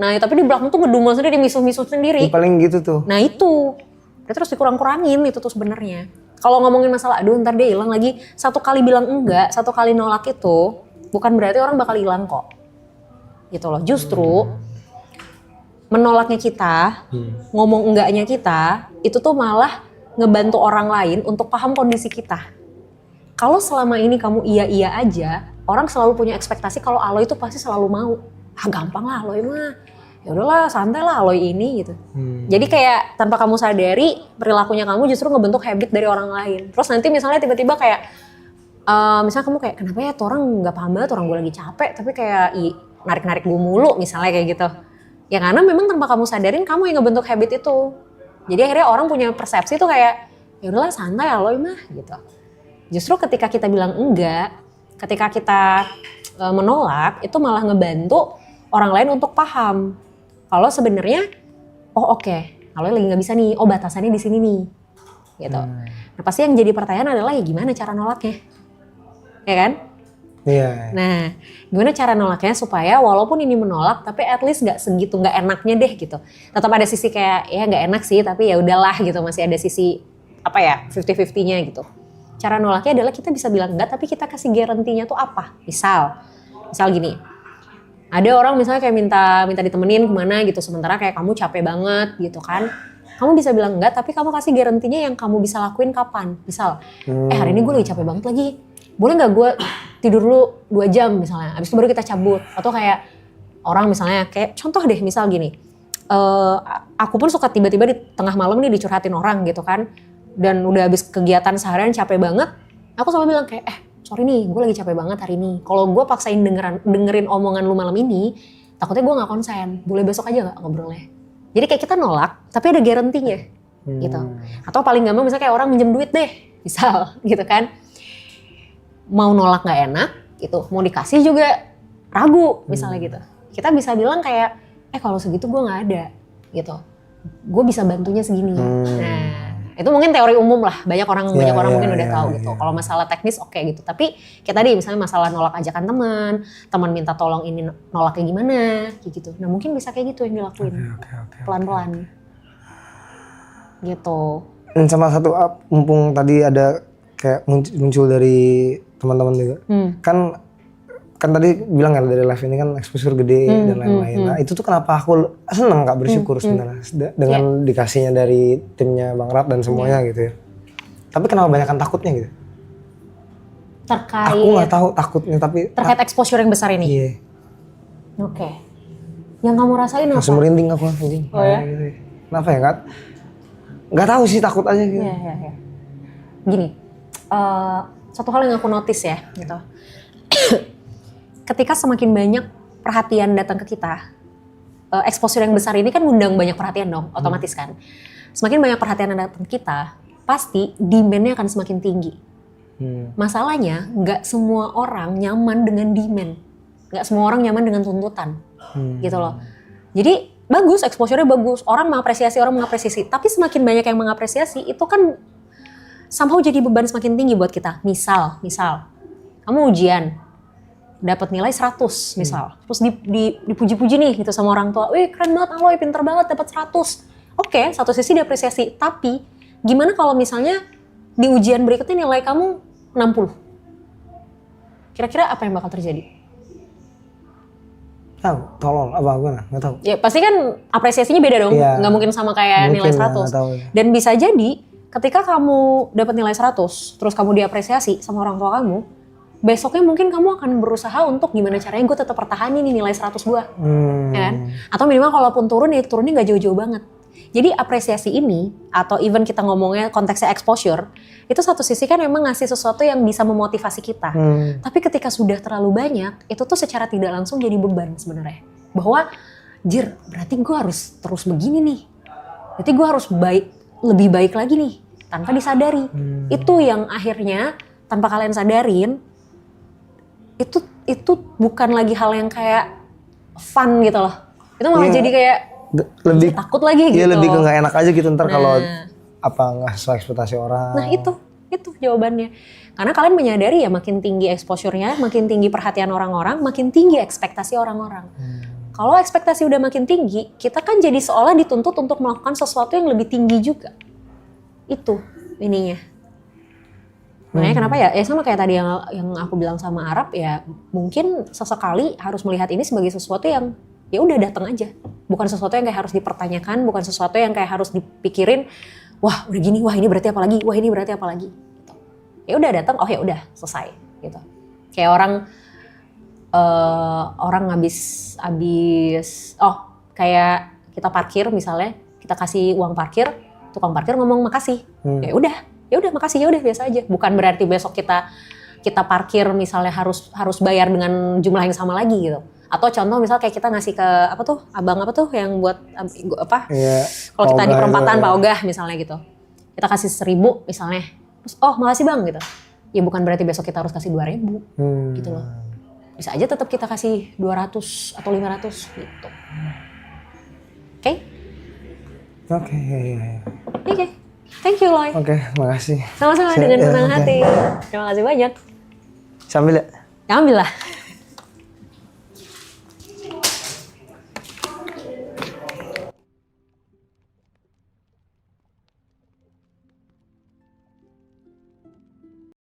ngedumel sendiri, misuh-misuh sendiri. Paling gitu tuh. Nah itu, dia terus dikurang-kurangin itu tuh sebenarnya. Kalau ngomongin masalah aduh ntar dia hilang lagi, satu kali bilang enggak, satu kali nolak itu bukan berarti orang bakal hilang kok. Gitu loh, justru menolaknya kita, ngomong enggaknya kita, itu tuh malah ngebantu orang lain untuk paham kondisi kita. Kalau selama ini kamu iya aja, orang selalu punya ekspektasi kalau Aloy itu pasti selalu mau. Gampang lah Aloy mah. Ya udahlah santai lah Aloy ini gitu. Jadi kayak tanpa kamu sadari perilakunya kamu justru ngebentuk habit dari orang lain. Terus nanti misalnya tiba-tiba kayak misalnya kamu kayak kenapa ya tuh orang nggak paham banget, orang gue lagi capek tapi kayak narik-narik gue mulu misalnya kayak gitu. Ya karena memang tanpa kamu sadarin kamu yang ngebentuk habit itu. Jadi akhirnya orang punya persepsi tuh kayak ya udahlah santai Aloy mah gitu. Justru ketika kita bilang enggak, ketika kita menolak, itu malah ngebantu orang lain untuk paham. Kalau sebenarnya, oke, Aloy lagi nggak bisa nih, batasannya di sini nih, gitu. Nah pasti yang jadi pertanyaan adalah ya gimana cara nolaknya, ya kan? Iya. Nah, gimana cara nolaknya supaya walaupun ini menolak, tapi at least nggak segitu nggak enaknya deh gitu. Tetap ada sisi kayak ya nggak enak sih, tapi ya udahlah gitu, masih ada sisi apa ya 50-50-nya gitu. Cara nolaknya adalah kita bisa bilang enggak, tapi kita kasih garantinya tuh apa? Misal gini, ada orang misalnya kayak minta ditemenin kemana gitu, sementara kayak kamu capek banget gitu kan. Kamu bisa bilang enggak, tapi kamu kasih garantinya yang kamu bisa lakuin kapan. Misal, hari ini gue lagi capek banget lagi. Boleh nggak gue tidur dulu 2 jam misalnya, abis itu baru kita cabut. Atau kayak orang misalnya, kayak contoh deh misal gini, aku pun suka tiba-tiba di tengah malam nih dicurhatin orang gitu kan. Dan udah habis kegiatan seharian capek banget, aku selalu bilang kayak, sorry nih gue lagi capek banget hari ini. Kalau gue paksain dengerin omongan lu malam ini, takutnya gue gak konsen, boleh besok aja gak ngobrolnya. Jadi kayak kita nolak, tapi ada garantinya gitu. Atau paling gampang misalnya kayak orang minjem duit deh, misal gitu kan. Mau nolak gak enak gitu, mau dikasih juga ragu misalnya gitu. Kita bisa bilang kayak, kalau segitu gue gak ada gitu. Gue bisa bantunya segini. Nah, itu mungkin teori umum lah, banyak orang mungkin udah tahu gitu. Kalau masalah teknis oke gitu. Tapi kayak tadi misalnya masalah nolak ajakan teman minta tolong ini nolaknya gimana kayak gitu. Nah, mungkin bisa kayak gitu yang dilakuin. Pelan-pelan. Gitu. Dan sama satu mumpung tadi ada kayak muncul dari teman-teman juga. Kan tadi bilang kan dari live ini kan exposure gede dan lain-lain. Nah, itu tuh kenapa aku seneng Kak, bersyukur sebenarnya dengan dikasihnya dari timnya Bang Rap dan semuanya gitu ya. Tapi kenapa banyakan takutnya gitu? Terkait. Aku nggak tahu takutnya, tapi terkait exposure yang besar ini. Iya. Oke. Yang kamu rasain apa? Langsung merinding aku anjing. Oh ya? Gitu. Kenapa ya? Nggak tahu sih, takut aja gitu. Iya. Gini, satu hal yang aku notice ya gitu. Ketika semakin banyak perhatian datang ke kita, exposure yang besar ini kan ngundang banyak perhatian dong, otomatis kan. Semakin banyak perhatian yang datang ke kita, pasti demand-nya akan semakin tinggi. Masalahnya, nggak semua orang nyaman dengan demand. Nggak semua orang nyaman dengan tuntutan, gitu loh. Jadi bagus, exposure-nya bagus, orang mengapresiasi. Tapi semakin banyak yang mengapresiasi, itu kan somehow jadi beban semakin tinggi buat kita. Misal, kamu ujian, dapat nilai 100 misal, terus dipuji-puji nih gitu sama orang tua, wih keren banget Aloy, pinter banget dapat 100. Oke, satu sisi diapresiasi, tapi gimana kalau misalnya di ujian berikutnya nilai kamu 60? Kira-kira apa yang bakal terjadi? Tahu, tolong apa gimana? Nggak tahu. Ya pasti kan apresiasinya beda dong, nggak mungkin sama kayak nilai 100. Dan bisa jadi ketika kamu dapat nilai 100, terus kamu diapresiasi sama orang tua kamu, besoknya mungkin kamu akan berusaha untuk gimana caranya gue tetap pertahanin nih nilai 100 gue. Ya kan? Atau minimal kalaupun turun ya turunnya gak jauh-jauh banget. Jadi apresiasi ini, atau even kita ngomongnya konteksnya exposure, itu satu sisi kan memang ngasih sesuatu yang bisa memotivasi kita. Tapi ketika sudah terlalu banyak, itu tuh secara tidak langsung jadi beban sebenarnya. Bahwa, berarti gue harus terus begini nih. Berarti gue harus lebih baik lagi nih, tanpa disadari. Itu yang akhirnya, tanpa kalian sadarin, itu bukan lagi hal yang kayak fun gitu loh. Itu malah jadi kayak lebih takut lagi gitu. Iya, lebih ke nggak enak aja gitu ntar kalau nggak sesuai ekspektasi orang. Nah itu jawabannya. Karena kalian menyadari ya makin tinggi exposure-nya, makin tinggi perhatian orang-orang, makin tinggi ekspektasi orang-orang. Kalau ekspektasi udah makin tinggi, kita kan jadi seolah dituntut untuk melakukan sesuatu yang lebih tinggi juga. Itu ininya. Makanya kenapa ya sama kayak tadi yang aku bilang sama Arab ya, mungkin sesekali harus melihat ini sebagai sesuatu yang ya udah datang aja. Bukan sesuatu yang kayak harus dipertanyakan, bukan sesuatu yang kayak harus dipikirin, wah udah gini, wah ini berarti apa lagi, wah ini berarti apa lagi. Gitu. Ya udah datang, oh ya udah selesai gitu. Kayak orang habis kayak kita parkir misalnya, kita kasih uang parkir, tukang parkir ngomong makasih. Ya udah makasih, ya udah biasa aja. Bukan berarti besok kita parkir misalnya harus bayar dengan jumlah yang sama lagi gitu. Atau contoh misal kayak kita ngasih ke abang yang buat kalau kita di perempatan Pak Ogah misalnya gitu. Kita kasih 1.000 misalnya. Terus makasih Bang gitu. Ya bukan berarti besok kita harus kasih 2.000 gitu loh. Bisa aja tetap kita kasih 200 atau 500 gitu. Oke? Oke. Thank you, Loy. Oke, makasih. Sama-sama dengan senang hati. Terima kasih banyak. Sambil ya? Ya ambil lah.